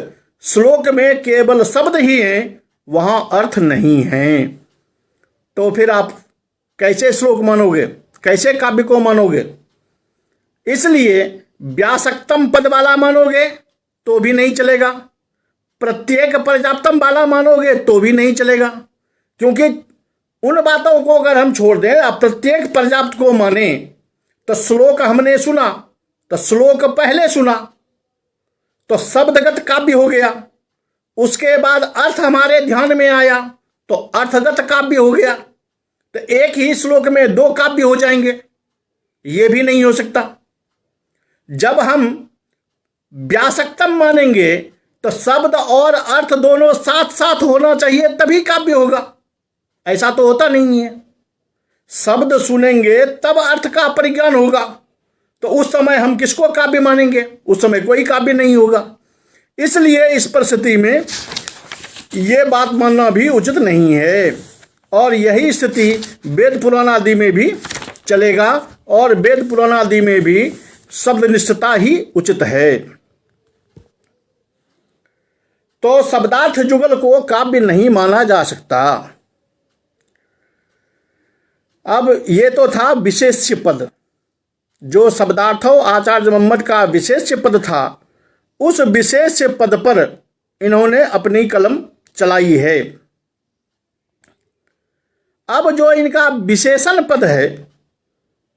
श्लोक में केवल शब्द ही हैं, वहां अर्थ नहीं है। तो फिर आप कैसे श्लोक मानोगे, कैसे काव्य को मानोगे? इसलिए व्यासक्तम पद वाला मानोगे तो भी नहीं चलेगा, प्रत्येक पर्याप्तम वाला मानोगे तो भी नहीं चलेगा, क्योंकि उन बातों को अगर हम छोड़ दें, आप प्रत्येक पर्याप्त को माने तो श्लोक हमने सुना, तो श्लोक पहले सुना तो शब्दगत काव्य हो गया, उसके बाद अर्थ हमारे ध्यान में आया तो अर्थगत काव्य हो गया। तो एक ही श्लोक में दो काव्य हो जाएंगे, ये भी नहीं हो सकता। जब हम व्यासक्तम मानेंगे तो शब्द और अर्थ दोनों साथ साथ होना चाहिए, तभी काव्य होगा। ऐसा तो होता नहीं है। शब्द सुनेंगे तब अर्थ का परिज्ञान होगा, तो उस समय हम किसको काव्य मानेंगे? उस समय कोई काव्य नहीं होगा। इसलिए इस परिस्थिति में ये बात मानना भी उचित नहीं है, और यही स्थिति वेद पुराण आदि में भी चलेगा, और वेद पुराण आदि में भी शब्द निष्ठता ही उचित है। तो शब्दार्थ जुगल को काव्य नहीं माना जा सकता। अब ये तो था विशेष्य पद, जो शब्दार्थों आचार्य मम्मट का विशेष्य पद था, उस विशेष्य पद पर इन्होंने अपनी कलम चलाई है। अब जो इनका विशेषण पद है,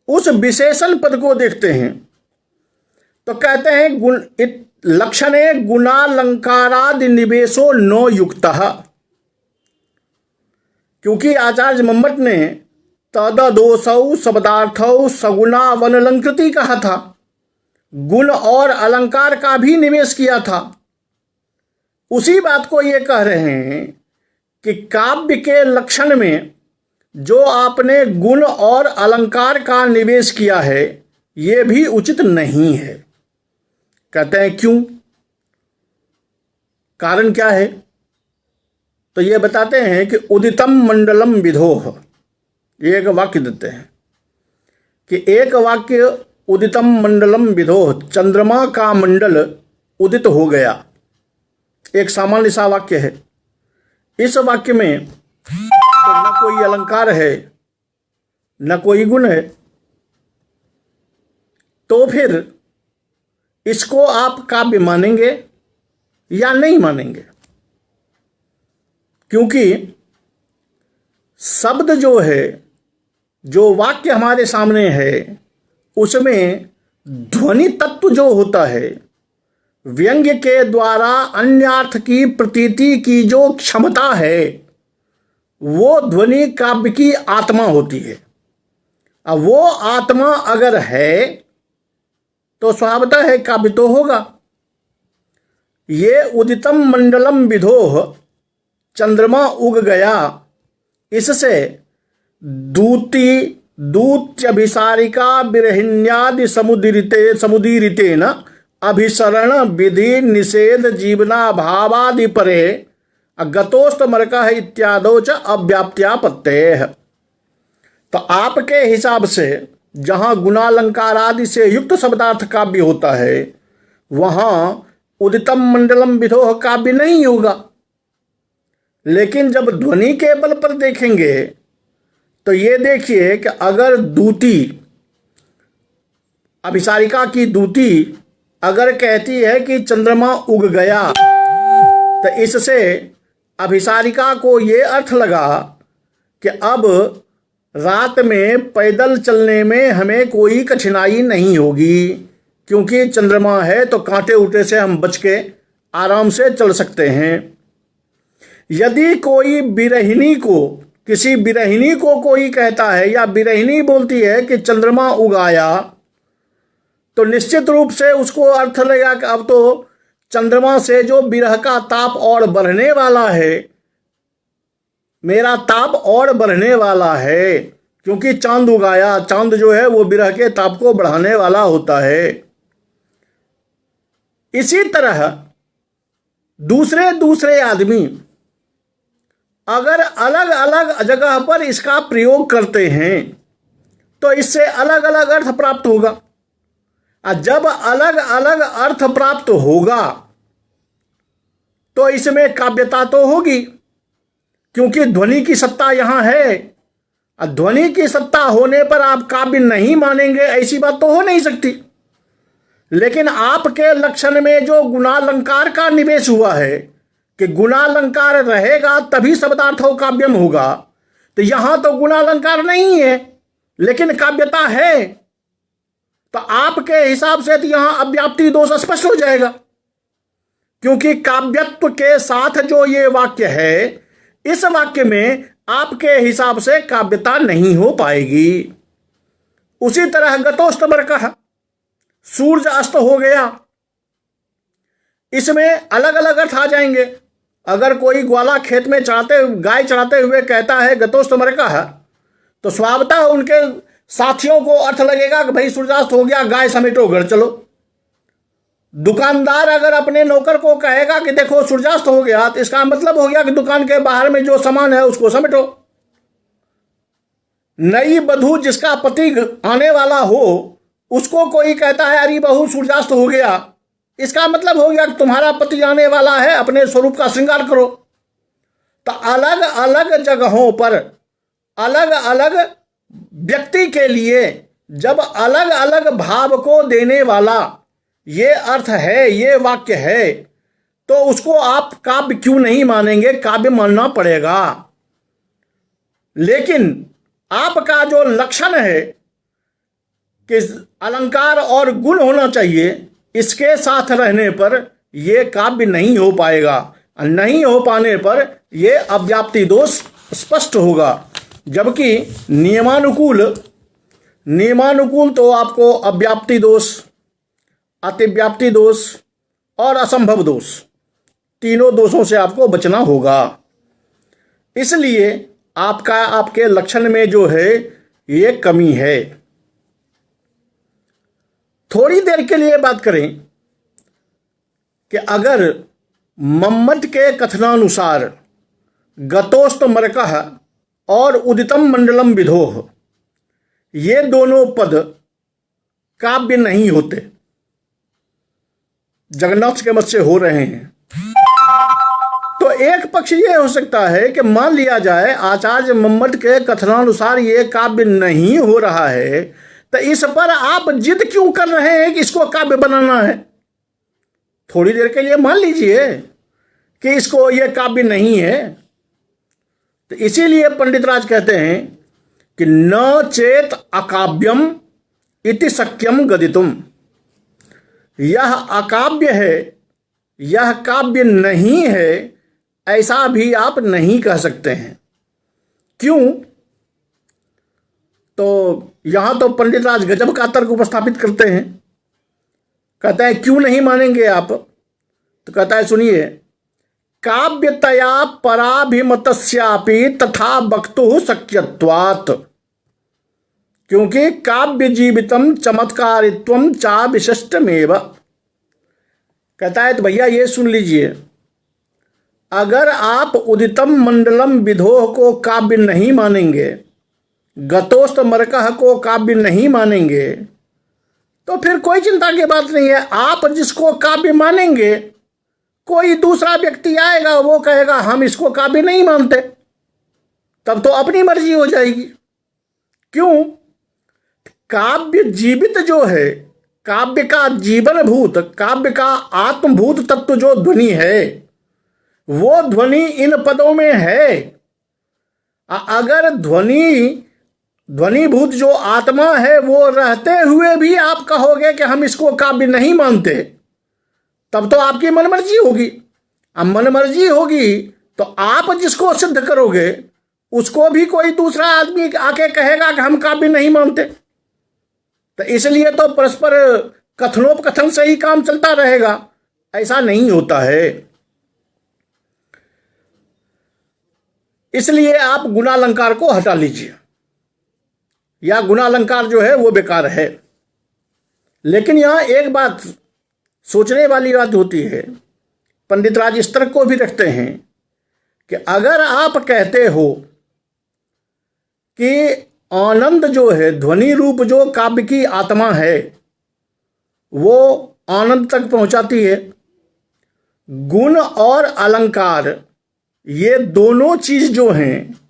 उस विशेषण पद को देखते हैं तो कहते हैं लक्षणे गुणालंकारादि निवेशो नो युक्तः। क्योंकि आचार्य मम्मट ने तददोषौ शब्दार्थौ सगुणावनलंकृति कहा था, गुण और अलंकार का भी निवेश किया था। उसी बात को ये कह रहे हैं कि काव्य के लक्षण में जो आपने गुण और अलंकार का निवेश किया है, ये भी उचित नहीं है। कहते हैं क्यों, कारण क्या है? तो ये बताते हैं कि उदितम मंडलम विधोह, ये एक वाक्य देते हैं कि एक वाक्य उदितम मंडलम विधोह, चंद्रमा का मंडल उदित हो गया, एक सामान्य सा वाक्य है। इस वाक्य में तो न कोई अलंकार है न कोई गुण है, तो फिर इसको आप काव्य मानेंगे या नहीं मानेंगे? क्योंकि शब्द जो है, जो वाक्य हमारे सामने है, उसमें ध्वनि तत्व जो होता है, व्यंग्य के द्वारा अन्यार्थ की प्रतीति की जो क्षमता है, वो ध्वनि काव्य की आत्मा होती है। अब वो आत्मा अगर है तो स्वभावतः है काव्य तो होगा। ये उदितम मंडलम विधोह, चंद्रमा उग गया, इससे दूत्यभिसारिका विरहिण्यादि समुदीरितेन अभिसरण विधि निषेध जीवना भावादि परे गतोस्तमर्कः इत्यादौ च अव्याप्त्यापत्तेः। तो आपके हिसाब से जहाँ गुणालंकार आदि से युक्त शब्दार्थ काव्य होता है, वहाँ उदितम मंडलम विधोह काव्य नहीं होगा। लेकिन जब ध्वनि के बल पर देखेंगे तो ये देखिए कि अगर दूती, अभिसारिका की दूती अगर कहती है कि चंद्रमा उग गया, तो इससे अभिसारिका को ये अर्थ लगा कि अब रात में पैदल चलने में हमें कोई कठिनाई नहीं होगी, क्योंकि चंद्रमा है तो कांटे उटे से हम बच के आराम से चल सकते हैं। यदि कोई बिरहिनी को, किसी बिरहिनी को कोई कहता है या बिरहिनी बोलती है कि चंद्रमा उगाया, तो निश्चित रूप से उसको अर्थ लगेगा कि अब तो चंद्रमा से जो विरह का ताप और बढ़ने वाला है, मेरा ताप और बढ़ने वाला है, क्योंकि चांद उगाया। चांद जो है वो विरह के ताप को बढ़ाने वाला होता है। इसी तरह दूसरे दूसरे आदमी अगर अलग अलग जगह पर इसका प्रयोग करते हैं तो इससे अलग अलग अर्थ प्राप्त होगा। और जब अलग अलग अर्थ प्राप्त होगा तो इसमें काव्यता तो होगी, क्योंकि ध्वनि की सत्ता यहाँ है। और ध्वनि की सत्ता होने पर आप काव्य नहीं मानेंगे, ऐसी बात तो हो नहीं सकती। लेकिन आपके लक्षण में जो गुणालंकार का निवेश हुआ है कि गुणालंकार रहेगा तभी शब्दार्थो काव्यम होगा, तो यहां तो गुणालंकार नहीं है लेकिन काव्यता है, तो आपके हिसाब से तो यहां अव्याप्ति दोष स्पष्ट हो जाएगा। क्योंकि काव्यत्व के साथ जो ये वाक्य है, इस वाक्य में आपके हिसाब से काव्यता नहीं हो पाएगी। उसी तरह गतोस्तमर्कः, सूर्य अस्त हो गया, इसमें अलग अलग अर्थ आ जाएंगे। अगर कोई ग्वाला खेत में गाय चराते हुए कहता है गतोस्तमर्कः, तो स्वभावतः उनके साथियों को अर्थ लगेगा कि भाई सूर्यास्त हो गया, गाय समेटो घर चलो। दुकानदार अगर अपने नौकर को कहेगा कि देखो सूर्यास्त हो गया, तो इसका मतलब हो गया कि दुकान के बाहर में जो सामान है उसको समेटो। नई बधू जिसका पति आने वाला हो, उसको कोई कहता है अरे बहू सूर्यास्त हो गया, इसका मतलब हो गया कि तुम्हारा पति आने वाला है, अपने स्वरूप का श्रृंगार करो। तो अलग अलग जगहों पर अलग अलग व्यक्ति के लिए जब अलग अलग भाव को देने वाला ये अर्थ है, ये वाक्य है, तो उसको आप काव्य क्यों नहीं मानेंगे? काव्य मानना पड़ेगा। लेकिन आपका जो लक्षण है कि अलंकार और गुण होना चाहिए, इसके साथ रहने पर यह काव्य नहीं हो पाएगा। नहीं हो पाने पर यह अव्याप्ति दोष स्पष्ट होगा। जबकि नियमानुकूल तो आपको अव्याप्ति दोष, अतिव्याप्ति दोष और असंभव दोष, तीनों दोषों से आपको बचना होगा। इसलिए आपके लक्षण में जो है ये कमी है। थोड़ी देर के लिए बात करें कि अगर मम्मट के कथनानुसार गतोस्तमरकः और उदितम मंडलम विधोः ये दोनों पद काव्य नहीं होते, जगन्नाथ के मत से हो रहे हैं, तो एक पक्ष ये हो सकता है कि मान लिया जाए आचार्य मम्मट के कथनानुसार ये काव्य नहीं हो रहा है, तो इस पर आप जिद क्यों कर रहे हैं कि इसको काव्य बनाना है? थोड़ी देर के लिए मान लीजिए कि इसको ये काव्य नहीं है। तो इसीलिए पंडित राज कहते हैं कि न चेत अकाव्यम इति शक्यम गदितुम, यह अकाव्य है, यह काव्य नहीं है, ऐसा भी आप नहीं कह सकते हैं। क्यों? तो यहां तो पंडित राज गजब का तर्क उपस्थापित करते हैं। कहता है क्यों नहीं मानेंगे आप? तो कहता है सुनिए, काव्यतया पराभिमतस्यापि तथा वक्तुः शक्यत्वात्, क्योंकि काव्य जीवितम चमत्कारित्वम चा विशिष्टमेव। कहता है तो भैया ये सुन लीजिए, अगर आप उदितम मंडलम विधोह को काव्य नहीं मानेंगे, गतोस्तमरकः को काव्य नहीं मानेंगे, तो फिर कोई चिंता की बात नहीं है। आप जिसको काव्य मानेंगे, कोई दूसरा व्यक्ति आएगा, वो कहेगा हम इसको काव्य नहीं मानते, तब तो अपनी मर्जी हो जाएगी। क्यों? काव्य जीवित जो है, काव्य का जीवन भूत, काव्य का आत्मभूत तत्व जो ध्वनि है, वो ध्वनि इन पदों में है। अगर ध्वनिभूत जो आत्मा है वो रहते हुए भी आप कहोगे कि हम इसको काव्य नहीं मानते, तब तो आपकी मनमर्जी होगी। अब मनमर्जी होगी तो आप जिसको सिद्ध करोगे उसको भी कोई दूसरा आदमी आके कहेगा कि हम काव्य नहीं मानते। तो इसलिए तो परस्पर कथनोपकथन से ही काम चलता रहेगा, ऐसा नहीं होता है। इसलिए आप गुणालंकार को हटा लीजिए, या गुणालंकार जो है वो बेकार है। लेकिन यहां एक बात सोचने वाली बात होती है, पंडित राज इस तरह को भी रखते हैं कि अगर आप कहते हो कि आनंद जो है, ध्वनि रूप जो काव्य की आत्मा है, वो आनंद तक पहुंचाती है, गुण और अलंकार ये दोनों चीज जो हैं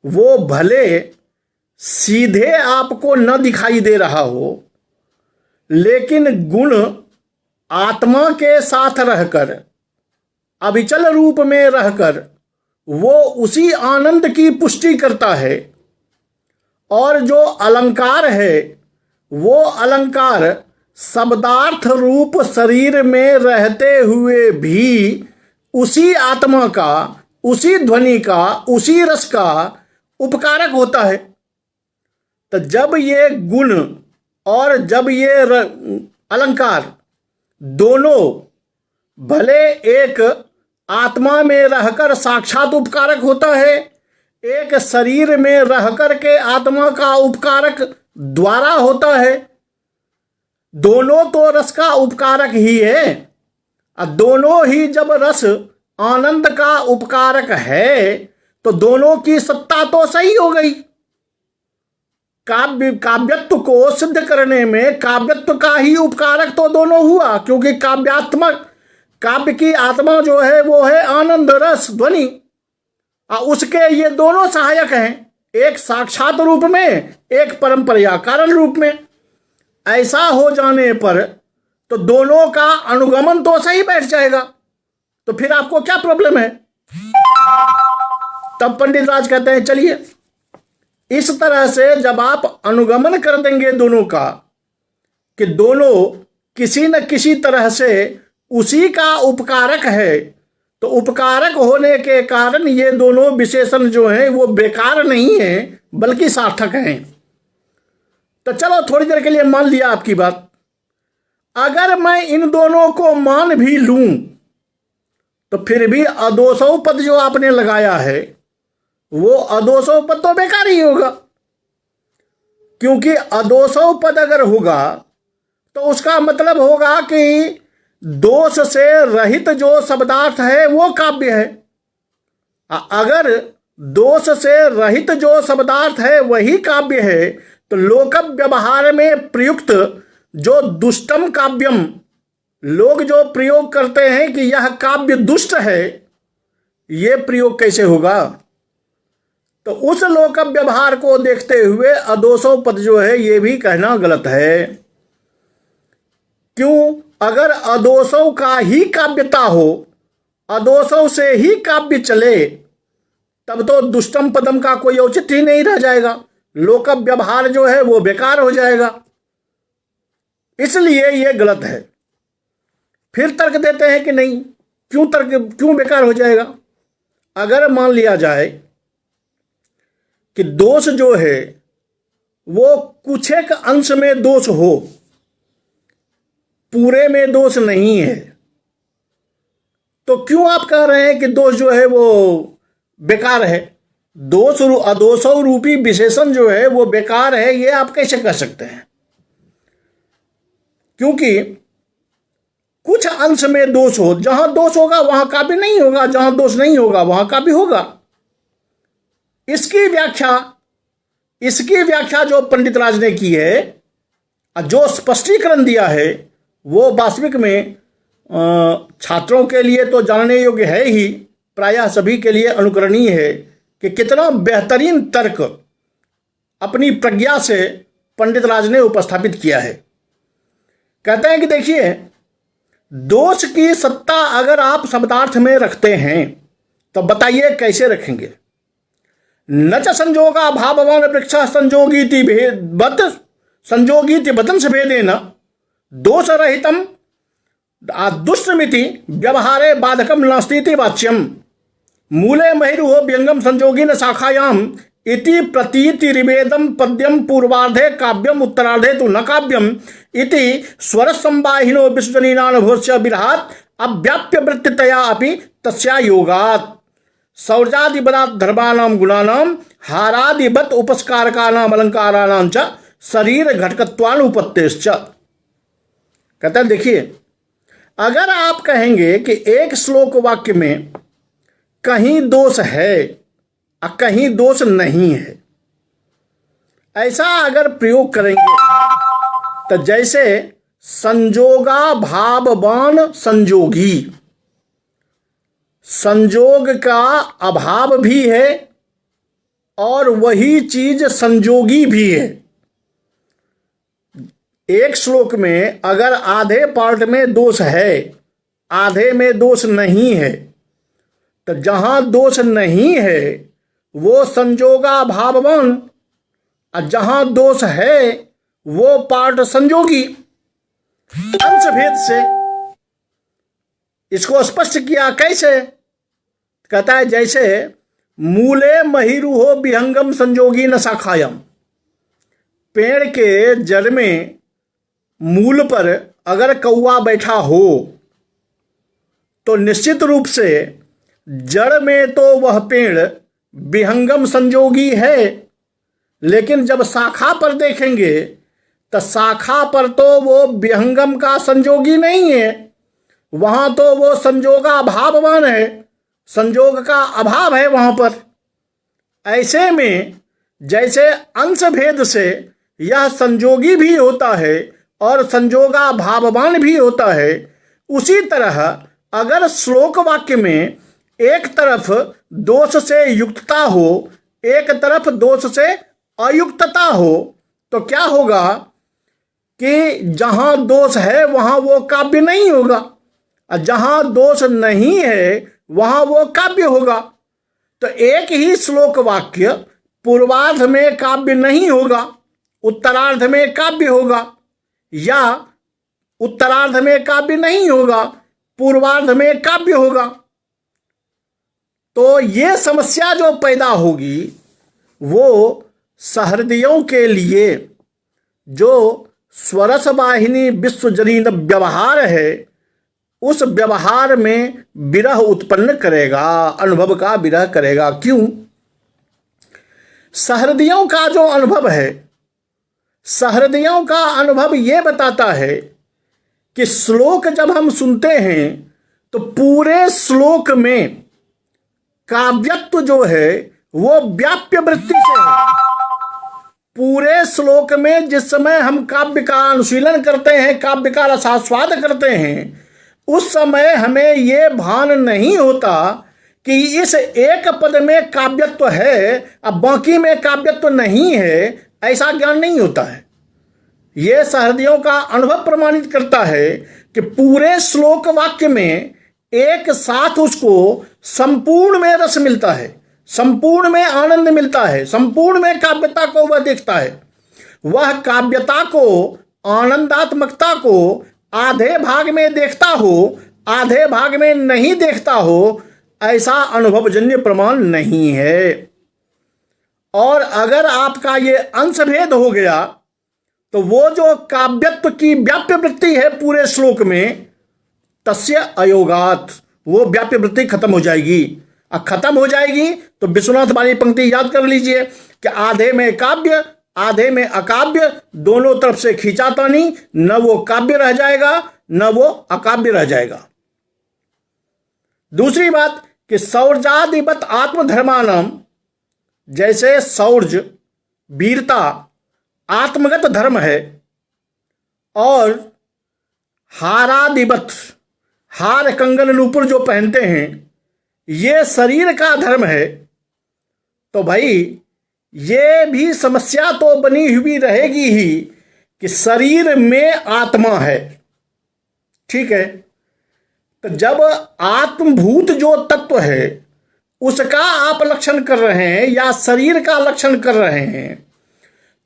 वो भले सीधे आपको न दिखाई दे रहा हो, लेकिन गुण आत्मा के साथ रहकर, अविचल रूप में रहकर वो उसी आनंद की पुष्टि करता है। और जो अलंकार है, वो अलंकार शब्दार्थ रूप शरीर में रहते हुए भी उसी आत्मा का, उसी ध्वनि का, उसी रस का उपकारक होता है। तो जब ये गुण और जब ये अलंकार दोनों भले एक आत्मा में रहकर साक्षात उपकारक होता है, एक शरीर में रहकर के आत्मा का उपकारक द्वारा होता है, दोनों तो रस का उपकारक ही है। दोनों ही जब रस आनंद का उपकारक है तो दोनों की सत्ता तो सही हो गई। काव्यत्व को सिद्ध करने में काव्यत्व का ही उपकारक तो दोनों हुआ, क्योंकि काव्यात्मक काव्य की आत्मा जो है वो है आनंद रस ध्वनि, और उसके ये दोनों सहायक हैं, एक साक्षात रूप में, एक परंपरा कारण रूप में। ऐसा हो जाने पर तो दोनों का अनुगमन तो सही बैठ जाएगा, तो फिर आपको क्या प्रॉब्लम है? तब पंडित राज कहते हैं चलिए इस तरह से जब आप अनुगमन कर देंगे दोनों का, कि दोनों किसी न किसी तरह से उसी का उपकारक है, तो उपकारक होने के कारण ये दोनों विशेषण जो हैं वो बेकार नहीं है बल्कि सार्थक हैं। तो चलो थोड़ी देर के लिए मान लिया आपकी बात, अगर मैं इन दोनों को मान भी लूं तो फिर भी अदोसौ पद जो आपने लगाया है वो अदोसौ पद तो बेकार ही होगा, क्योंकि अदोसौ पद अगर होगा तो उसका मतलब होगा कि दोष से रहित जो शब्दार्थ है वो काव्य है। अगर दोष से रहित जो शब्दार्थ है वही काव्य है, तो लोक व्यवहार में प्रयुक्त जो दुष्टम काव्यम, लोग जो प्रयोग करते हैं कि यह काव्य दुष्ट है, ये प्रयोग कैसे होगा? तो उस लोक व्यवहार को देखते हुए अदोसौ पद जो है ये भी कहना गलत है। क्यों? अगर अदोसौ का ही काव्यता हो, अदोसौ से ही काव्य चले, तब तो दुष्टम पदम का कोई औचित्य ही नहीं रह जाएगा, लोक व्यवहार जो है वो बेकार हो जाएगा, इसलिए ये गलत है। फिर तर्क देते हैं कि नहीं, क्यों बेकार हो जाएगा? अगर मान लिया जाए कि दोष जो है वो कुछ एक अंश में दोष हो, पूरे में दोष नहीं है, तो क्यों आप कह रहे हैं कि दोष जो है वो बेकार है? अदोसौ रूपी विशेषण जो है वो बेकार है, ये आप कैसे कह सकते हैं? क्योंकि कुछ अंश में दोष हो, जहां दोष होगा वहां काव्य नहीं होगा, जहां दोष नहीं होगा वहां काव्य होगा। इसकी व्याख्या जो पंडित राज ने की है, जो स्पष्टीकरण दिया है, वो वास्तविक में छात्रों के लिए तो जानने योग्य है ही, प्रायः सभी के लिए अनुकरणीय है कि कितना बेहतरीन तर्क अपनी प्रज्ञा से पंडित राज ने उपस्थापित किया है। कहते हैं कि देखिए, दोष की सत्ता अगर आप शब्दार्थ में रखते हैं तो बताइए कैसे रखेंगे? न च संजोगा भाववान वृक्षा संजोगीति वदंस भेदेन दोष रहितम दुष्टमिति व्यवहारे बाधकम नास्तीति वाच्यम मूले महिरुहो व्यंगम संजोगी न शाखायाम इति प्रतीतिरिवेदम पद्यम पूर्वार्धे काव्यम उत्तरार्धे तो न काव्यम इति स्वर संवाहिनो विश्वजनीनानुभवस्य विरहात् अव्याप्य वृत्तितया अपि तस्या योगात् सौर्यादिवदात् धर्माणां गुणानां हारादिवत् उपस्कारकानां अलंकाराणां च शरीर घटकत्वानुपत्तेश्च। कहते हैं देखिए, अगर आप कहेंगे कि एक श्लोक वाक्य में कहीं दोष है और कहीं दोष नहीं है, ऐसा अगर प्रयोग करेंगे तो जैसे संजोगा भाववान संजोगी, संजोग का अभाव भी है और वही चीज संजोगी भी है। एक श्लोक में अगर आधे पार्ट में दोष है, आधे में दोष नहीं है, तो जहां दोष नहीं है वो संजोगा भाववान, और जहां दोष है वो पार्ट संजोगी। अंश भेद से इसको स्पष्ट किया कैसे? कहता है जैसे मूले महिरुहो विहंगम संजोगी न शाखायाम, पेड़ के जड़ में मूल पर अगर कौवा बैठा हो तो निश्चित रूप से जड़ में तो वह पेड़ विहंगम संजोगी है, लेकिन जब शाखा पर देखेंगे तो शाखा पर तो वो विहंगम का संजोगी नहीं है, वहां तो वो संजोगा भाववान है, संजोग का अभाव है वहां पर। ऐसे में जैसे अंश भेद से यह संजोगी भी होता है और संजोगा भाववान भी होता है, उसी तरह अगर श्लोक वाक्य में एक तरफ दोष से युक्तता हो, एक तरफ दोष से अयुक्तता हो, तो क्या होगा कि जहां दोष है वहां वो काव्य नहीं होगा, और जहां दोष नहीं है वहां वो काव्य होगा। तो एक ही श्लोक वाक्य पूर्वार्ध में काव्य नहीं होगा, उत्तरार्ध में काव्य होगा, या उत्तरार्ध में काव्य नहीं होगा, पूर्वार्ध में काव्य होगा। तो ये समस्या जो पैदा होगी वो सहृदयों के लिए जो स्वरस वाहिनी विश्वजनीन व्यवहार है, उस व्यवहार में विरह उत्पन्न करेगा, अनुभव का विरह करेगा। क्यों? सहृदयों का जो अनुभव है, सहृदयों का अनुभव ये बताता है कि श्लोक जब हम सुनते हैं तो पूरे श्लोक में काव्यत्व जो है वो व्याप्य वृत्ति से है। पूरे श्लोक में जिस समय हम काव्य का अनुशीलन करते हैं, काव्य का रसास्वाद करते हैं, उस समय हमें ये भान नहीं होता कि इस एक पद में काव्यत्व है, अब बाकी में काव्यत्व नहीं है, ऐसा ज्ञान नहीं होता है। यह सहृदयों का अनुभव प्रमाणित करता है कि पूरे श्लोक वाक्य में एक साथ उसको संपूर्ण में रस मिलता है, संपूर्ण में आनंद मिलता है, संपूर्ण में काव्यता को वह देखता है। वह काव्यता को, आनंदात्मकता को आधे भाग में देखता हो, आधे भाग में नहीं देखता हो, ऐसा अनुभवजन्य प्रमाण नहीं है। और अगर आपका ये अंश भेद हो गया तो वो जो काव्यत्व की व्याप्य वृत्ति है पूरे श्लोक में, तस्य अयोगात, वो व्याप्य वृत्ति खत्म हो जाएगी। अब खत्म हो जाएगी तो विश्वनाथ वाली पंक्ति याद कर लीजिए कि आधे में काव्य आधे में अकाव्य, दोनों तरफ से खींचातानी, न वो काव्य रह जाएगा न वो अकाव्य रह जाएगा। दूसरी बात कि सौर्यादिवत आत्मधर्मानम, जैसे सौर्य वीरता आत्मगत धर्म है और हारादिवत, हार कंगन नूपुर जो पहनते हैं, ये शरीर का धर्म है। तो भाई ये भी समस्या तो बनी हुई रहेगी ही कि शरीर में आत्मा है, ठीक है। तो जब आत्मभूत जो तत्व है उसका आप लक्षण कर रहे हैं या शरीर का लक्षण कर रहे हैं,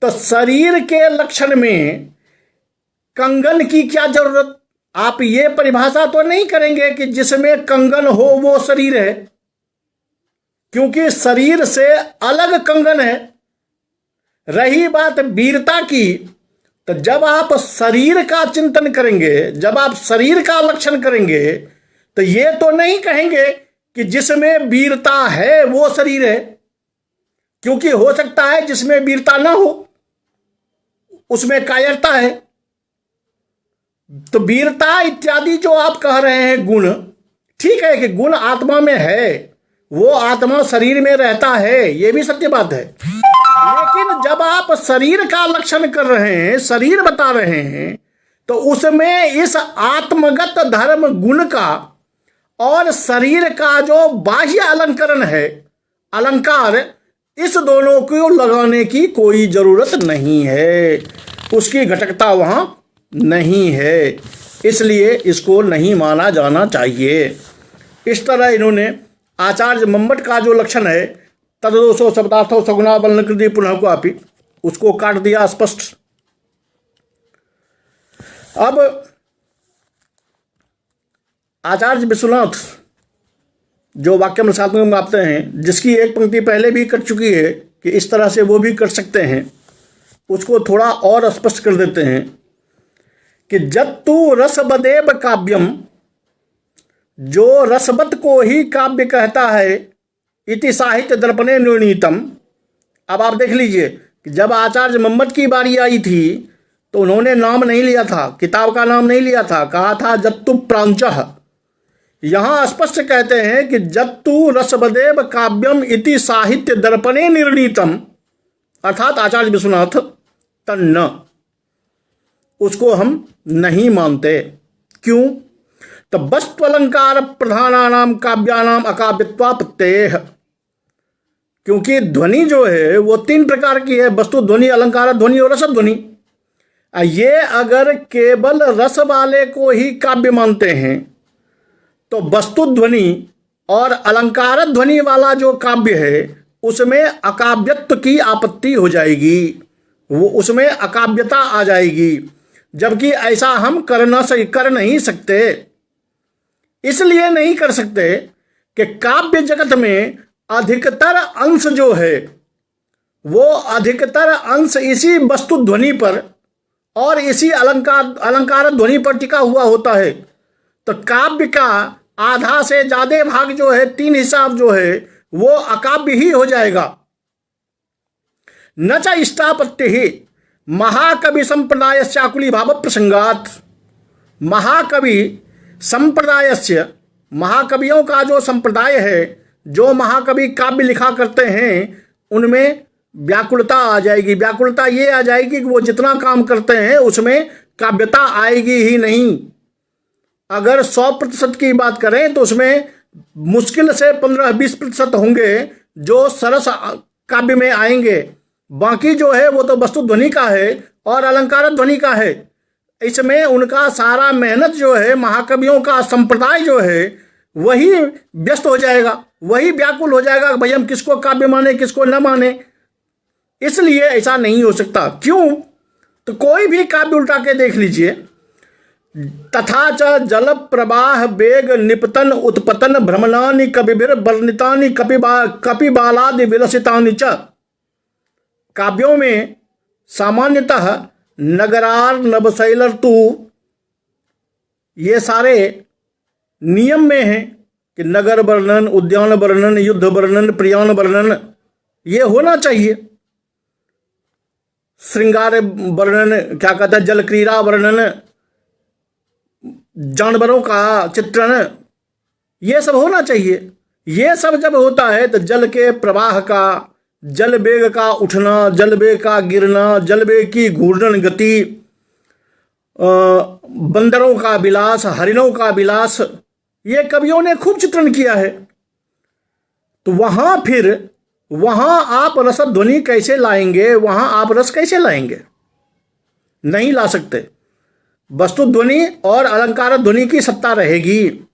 तो शरीर के लक्षण में कंगन की क्या जरूरत? आप ये परिभाषा तो नहीं करेंगे कि जिसमें कंगन हो वो शरीर है, क्योंकि शरीर से अलग कंगन है। रही बात वीरता की, तो जब आप शरीर का चिंतन करेंगे, जब आप शरीर का लक्षण करेंगे, तो ये तो नहीं कहेंगे कि जिसमें वीरता है वो शरीर है, क्योंकि हो सकता है जिसमें वीरता ना हो उसमें कायरता है। तो वीरता इत्यादि जो आप कह रहे हैं गुण, ठीक है कि गुण आत्मा में है, वो आत्मा शरीर में रहता है, ये भी सत्य बात है। लेकिन जब आप शरीर का लक्षण कर रहे हैं, शरीर बता रहे हैं, तो उसमें इस आत्मगत धर्म गुण का और शरीर का जो बाह्य अलंकरण है, अलंकार, इस दोनों को लगाने की कोई जरूरत नहीं है, उसकी घटकता वहां नहीं है, इसलिए इसको नहीं माना जाना चाहिए। इस तरह इन्होंने आचार्य मंबट का जो लक्षण है तदोषो शब्दार्थो सगुणा बलनकृति पुनः को आपी, उसको काट दिया स्पष्ट। अब आचार्य विश्वनाथ जो वाक्यम रसात्मक गाते हैं, जिसकी एक पंक्ति पहले भी कट चुकी है कि इस तरह से वो भी कर सकते हैं, उसको थोड़ा और स्पष्ट कर देते हैं कि जत्तु रसबदेव काव्यम, जो रसवत को ही काव्य कहता है, इति साहित्य दर्पणे निर्णीतम। अब आप देख लीजिए कि जब आचार्य मंबट की बारी आई थी तो उन्होंने नाम नहीं लिया था, किताब का नाम नहीं लिया था, कहा था जत्तु प्रांचः। यहाँ स्पष्ट कहते हैं कि जत्तु रसवदेव काव्यम इति साहित्य दर्पणे निर्णीतम, अर्थात आचार्य विश्वनाथ तन्न, उसको हम नहीं मानते। क्यों? तो वस्तु अलंकार प्रधानानाम काव्यानाम अकाव्यत्वापत्तेः, क्योंकि ध्वनि जो है वो 3 प्रकार की है, वस्तु ध्वनि, अलंकार ध्वनि और रस ध्वनि। ये अगर केवल रस वाले को ही काव्य मानते हैं तो वस्तु ध्वनि और अलंकार ध्वनि वाला जो काव्य है उसमें अकाव्यत्व की आपत्ति हो जाएगी, वो उसमें अकाव्यता आ जाएगी, जबकि ऐसा हम कर नहीं सकते। इसलिए नहीं कर सकते कि काव्य जगत में अधिकतर अंश जो है वो अधिकतर अंश इसी वस्तु ध्वनि पर और इसी अलंकार ध्वनि पर टिका हुआ होता है। तो काव्य का आधा से ज्यादा भाग जो है, 3 हिस्सा जो है, वो अकाव्य ही हो जाएगा। न च इष्टापत्ति ही महाकवि संप्रदाय चाकुली भाव प्रसंगात। महाकवि संप्रदाय से, महाकवियों का जो संप्रदाय है, जो महाकवि काव्य लिखा करते हैं, उनमें व्याकुलता आ जाएगी। व्याकुलता ये आ जाएगी कि वो जितना काम करते हैं उसमें काव्यता आएगी ही नहीं। अगर 100% की बात करें तो उसमें मुश्किल से 15-20% होंगे जो सरस काव्य में आएंगे, बाकी जो है वो तो वस्तु ध्वनि का है और अलंकार ध्वनि का है। इसमें उनका सारा मेहनत जो है, महाकवियों का संप्रदाय जो है, वही व्यस्त हो जाएगा, वही व्याकुल हो जाएगा कि भाई हम किसको काव्य माने किसको न माने। इसलिए ऐसा नहीं हो सकता। क्यों? तो कोई भी काव्य उल्टा के देख लीजिए। तथा च जल प्रवाह वेग निपतन उत्पतन भ्रमणानि कविभिर वर्णितानि कपिबालादि विलसितानि च। काव्यों में सामान्यतः नगरार नवशैलर तू, ये सारे नियम में है कि नगर वर्णन, उद्यान वर्णन, युद्ध वर्णन, प्रियान वर्णन ये होना चाहिए। श्रृंगार वर्णन, क्या कहता है, जल क्रीड़ा वर्णन, जानवरों का चित्रण, ये सब होना चाहिए। ये सब जब होता है तो जल के प्रवाह का, जल वेग का उठना, जल वेग का गिरना, जल वेग की घूर्णन गति, बंदरों का विलास, हरिणों का विलास, ये कवियों ने खूब चित्रण किया है। तो वहां आप रस ध्वनि कैसे लाएंगे? वहां आप रस कैसे लाएंगे? नहीं ला सकते। वस्तु ध्वनि और अलंकार ध्वनि की सत्ता रहेगी।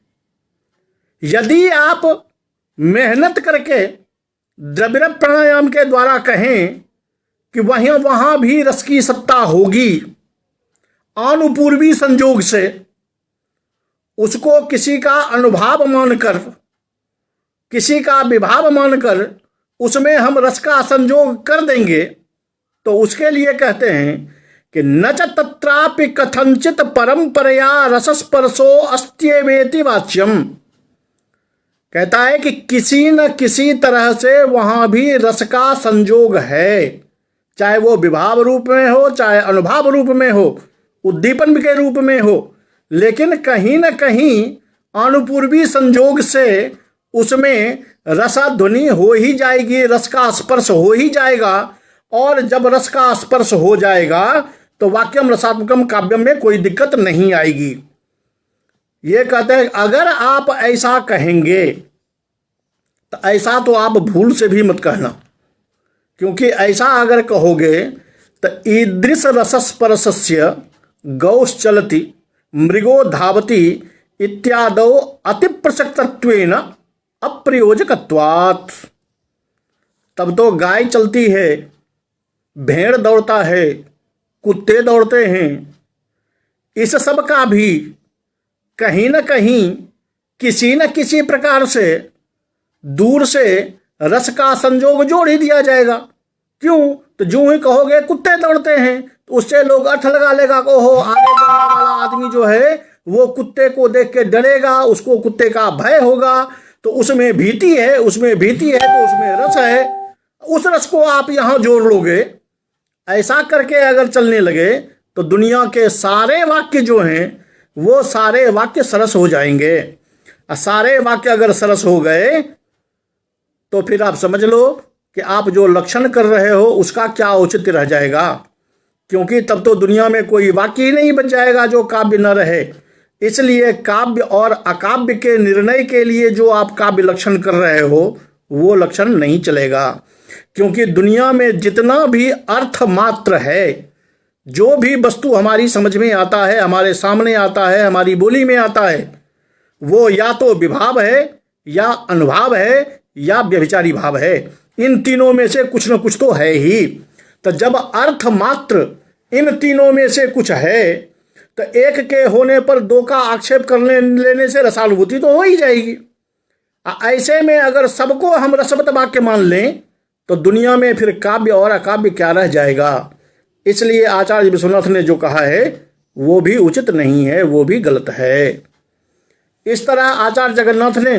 यदि आप मेहनत करके द्रव्य प्राणायाम के द्वारा कहें कि वहां भी रस की सत्ता होगी, अनुपूर्वी संजोग से उसको किसी का अनुभाव मानकर, किसी का विभाव मानकर उसमें हम रस का संजोग कर देंगे, तो उसके लिए कहते हैं कि न च तत्रापि कथंचित परंपरया रसस्पर्शो अस्त्येवेति वाच्यम। कहता है कि किसी न किसी तरह से वहां भी रस का संजोग है, चाहे वो विभाव रूप में हो, चाहे अनुभाव रूप में हो, उद्दीपन के रूप में हो, लेकिन कहीं न कहीं अनुपूर्वी संजोग से उसमें रसाध्वनि हो ही जाएगी, रस का स्पर्श हो ही जाएगा। और जब रस का स्पर्श हो जाएगा तो वाक्यम रसात्मकम काव्यम में कोई दिक्कत नहीं आएगी। ये कहते हैं अगर आप ऐसा कहेंगे तो ऐसा तो आप भूल से भी मत कहना, क्योंकि ऐसा अगर कहोगे तो ईदृश रसस्पर्शस्य गौश चलति मृगो धावति इत्यादो अति प्रसक्तत्वेन अप्रयोजकत्वात्। तब तो गाय चलती है, भेड़ दौड़ता है, कुत्ते दौड़ते हैं, इस सब का भी कहीं न कहीं किसी न किसी प्रकार से दूर से रस का संजोग जोड़ ही दिया जाएगा। क्यों? तो जो ही कहोगे कुत्ते दौड़ते हैं तो उससे लोग अर्थ लगा लेगा कि ओहो आगे जाने वाला आदमी जो है वो कुत्ते को देख के डरेगा, उसको कुत्ते का भय होगा, तो उसमें भीति है, उसमें भीति है तो उसमें रस है, उस रस को आप यहाँ जोड़ लोगे। ऐसा करके अगर चलने लगे तो दुनिया के सारे वाक्य जो हैं वो सारे वाक्य सरस हो जाएंगे। और सारे वाक्य अगर सरस हो गए तो फिर आप समझ लो कि आप जो लक्षण कर रहे हो उसका क्या औचित्य रह जाएगा, क्योंकि तब तो दुनिया में कोई वाक्य ही नहीं बच जाएगा जो काव्य न रहे। इसलिए काव्य और अकाव्य के निर्णय के लिए जो आप काव्य लक्षण कर रहे हो वो लक्षण नहीं चलेगा, क्योंकि दुनिया में जितना भी अर्थ मात्र है, जो भी वस्तु हमारी समझ में आता है, हमारे सामने आता है, हमारी बोली में आता है, वो या तो विभाव है या अनुभाव है या व्यभिचारी भाव है। इन तीनों में से कुछ न कुछ तो है ही। तो जब अर्थ मात्र इन तीनों में से कुछ है तो एक के होने पर दो का आक्षेप कर लेने से रसानुभूति तो हो ही जाएगी। ऐसे में अगर सबको हम रसवत वाक्य मान लें तो दुनिया में फिर काव्य और अकाव्य क्या रह जाएगा। इसलिए आचार्य विश्वनाथ ने जो कहा है वो भी उचित नहीं है, वो भी गलत है। इस तरह आचार्य जगन्नाथ ने,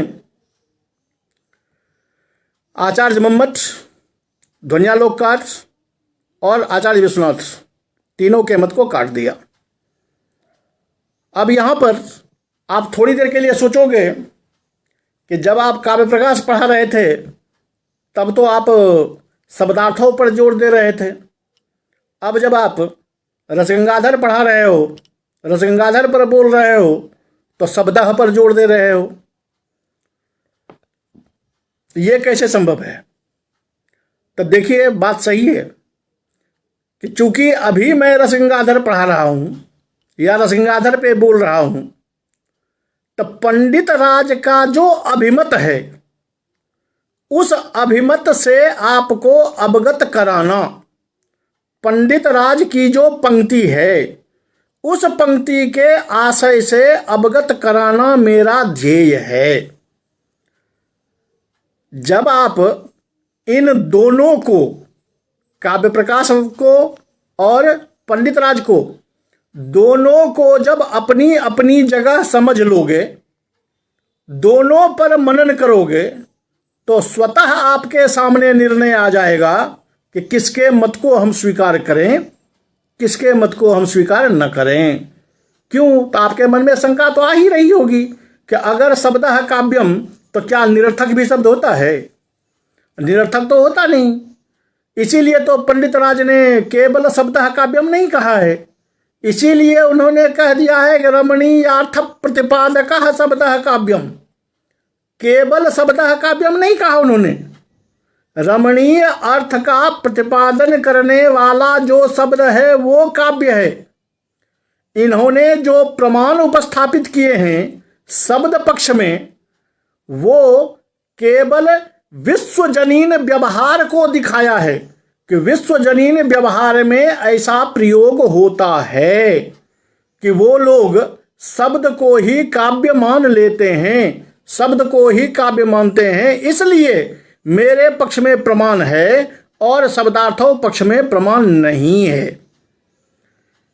आचार्य मम्मट, ध्वन्यालोककार और आचार्य विश्वनाथ तीनों के मत को काट दिया। अब यहाँ पर आप थोड़ी देर के लिए सोचोगे कि जब आप काव्य प्रकाश पढ़ा रहे थे तब तो आप शब्दार्थों पर जोर दे रहे थे, अब जब आप रसगंगाधर पढ़ा रहे हो, रसगंगाधर पर बोल रहे हो, तो शब्दः पर जोर दे रहे हो। ये कैसे संभव है? तो देखिए, बात सही है कि चूंकि अभी मैं रसगंगाधर पढ़ा रहा हूं या रसगंगाधर पे बोल रहा हूं, तो पंडित राज का जो अभिमत है उस अभिमत से आपको अवगत कराना, पंडित राज की जो पंक्ति है उस पंक्ति के आशय से अवगत कराना मेरा ध्येय है। जब आप इन दोनों को, काव्य प्रकाश को और पंडित राज को, दोनों को जब अपनी अपनी जगह समझ लोगे, दोनों पर मनन करोगे, तो स्वतः आपके सामने निर्णय आ जाएगा कि किसके मत को हम स्वीकार करें, किसके मत को हम स्वीकार न करें। क्यों? तो आपके मन में शंका तो आ ही रही होगी कि अगर शब्दः काव्यम तो क्या निरर्थक भी शब्द होता है? निरर्थक तो होता नहीं। इसीलिए तो पंडित राज ने केवल शब्दः काव्यम नहीं कहा है, इसीलिए उन्होंने कह दिया है कि रमणीयार्थ प्रतिपादकः शब्दः काव्यम। केवल शब्दः काव्यम नहीं कहा उन्होंने, रमणीय अर्थ का प्रतिपादन करने वाला जो शब्द है वो काव्य है। इन्होंने जो प्रमाण उपस्थापित किए हैं शब्द पक्ष में, वो केवल विश्वजनीन व्यवहार को दिखाया है कि विश्वजनीन व्यवहार में ऐसा प्रयोग होता है कि वो लोग शब्द को ही काव्य मान लेते हैं, शब्द को ही काव्य मानते हैं। इसलिए मेरे पक्ष में प्रमाण है और शब्दार्थों पक्ष में प्रमाण नहीं है।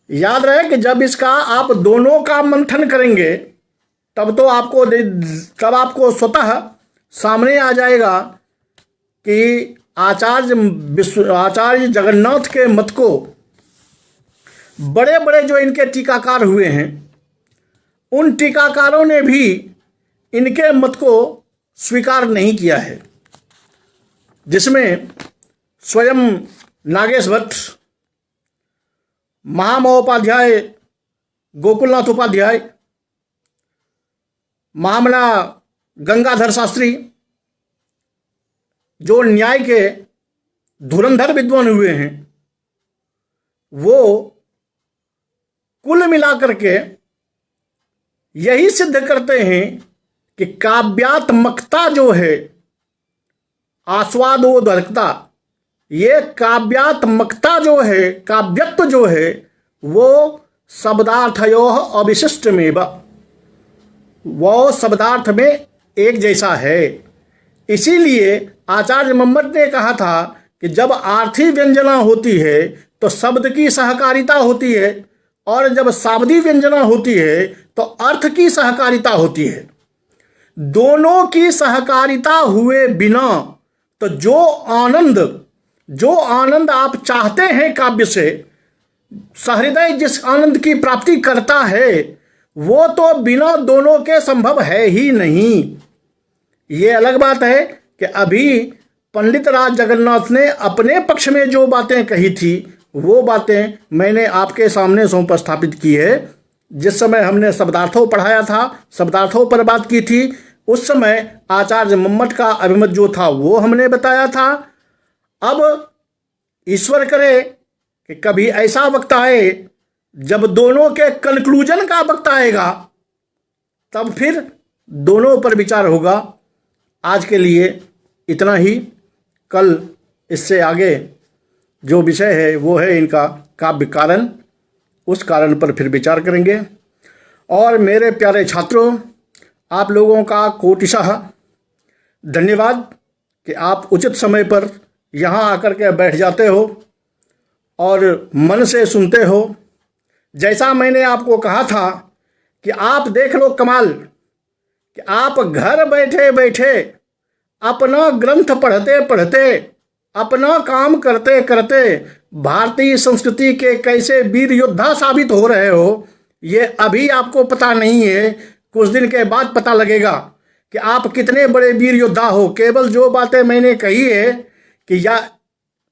याद रहे कि जब इसका आप दोनों का मंथन करेंगे तब आपको स्वतः सामने आ जाएगा कि आचार्य जगन्नाथ के मत को बड़े बड़े जो इनके टीकाकार हुए हैं उन टीकाकारों ने भी इनके मत को स्वीकार नहीं किया है, जिसमें स्वयं नागेश भट्ट, महामहोपाध्याय गोकुलनाथ उपाध्याय, महामना गंगाधर शास्त्री, जो न्याय के धुरंधर विद्वान हुए हैं, वो कुल मिलाकर के यही सिद्ध करते हैं कि काव्यात्मकता जो है, आस्वादोदकता, ये काव्यात्मकता जो है, काव्यत्व जो है, वो शब्दार्थयोः अविशिष्टमेव, वो शब्दार्थ में एक जैसा है। इसीलिए आचार्य मम्मट ने कहा था कि जब आर्थी व्यंजना होती है तो शब्द की सहकारिता होती है, और जब शाब्दी व्यंजना होती है तो अर्थ की सहकारिता होती है। दोनों की सहकारिता हुए बिना तो जो आनंद आप चाहते हैं काव्य से, सहृदय जिस आनंद की प्राप्ति करता है, वो तो बिना दोनों के संभव है ही नहीं। ये अलग बात है कि अभी पंडित राज जगन्नाथ ने अपने पक्ष में जो बातें कही थी वो बातें मैंने आपके सामने उपस्थापित की है। जिस समय हमने शब्दार्थों पढ़ाया था, शब्दार्थों पर बात की थी, उस समय आचार्य मम्मट का अभिमत जो था वो हमने बताया था। अब ईश्वर करे कि कभी ऐसा वक्त आए जब दोनों के कंक्लूजन का वक्त आएगा, तब फिर दोनों पर विचार होगा। आज के लिए इतना ही। कल इससे आगे जो विषय है वो है इनका काव्य कारण, उस कारण पर फिर विचार करेंगे। और मेरे प्यारे छात्रों, आप लोगों का कोटिशः धन्यवाद कि आप उचित समय पर यहाँ आकर के बैठ जाते हो और मन से सुनते हो। जैसा मैंने आपको कहा था कि आप देख लो कमाल कि आप घर बैठे बैठे अपना ग्रंथ पढ़ते पढ़ते, अपना काम करते करते भारतीय संस्कृति के कैसे वीर योद्धा साबित हो रहे हो, ये अभी आपको पता नहीं है। कुछ दिन के बाद पता लगेगा कि आप कितने बड़े वीर योद्धा हो। केवल जो बातें मैंने कही है कि या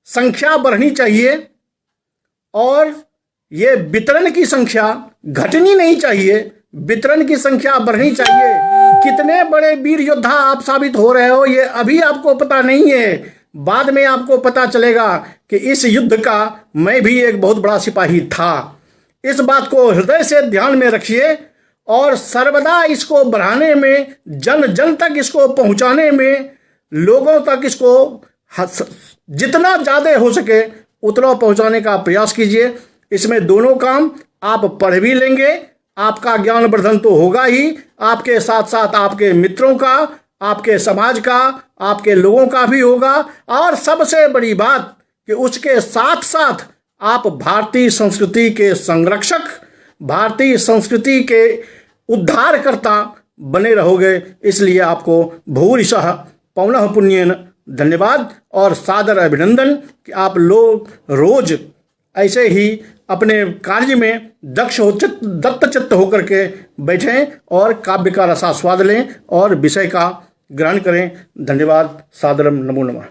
संख्या बढ़नी चाहिए और ये वितरण की संख्या घटनी नहीं चाहिए, वितरण की संख्या बढ़नी चाहिए। कितने बड़े वीर योद्धा आप साबित हो रहे हो ये अभी आपको पता नहीं है, बाद में आपको पता चलेगा कि इस युद्ध का मैं भी एक बहुत बड़ा सिपाही था। इस बात को हृदय से ध्यान में रखिए और सर्वदा इसको बढ़ाने में, जन जन तक इसको पहुंचाने में, लोगों तक इसको जितना ज़्यादा हो सके उतना पहुंचाने का प्रयास कीजिए। इसमें दोनों काम, आप पढ़ भी लेंगे, आपका ज्ञान वर्धन तो होगा ही, आपके साथ साथ आपके मित्रों का, आपके समाज का, आपके लोगों का भी होगा। और सबसे बड़ी बात कि उसके साथ साथ आप भारतीय संस्कृति के संरक्षक, भारतीय संस्कृति के उद्धारकर्ता बने रहोगे। इसलिए आपको भूरिशः पौनः पुण्येन धन्यवाद और सादर अभिनंदन कि आप लोग रोज ऐसे ही अपने कार्य में दक्ष हो दत्तचित्त होकर के बैठें और काव्य का रसास्वाद लें और विषय का ग्रहण करें। धन्यवाद। सादरम नमो नमः।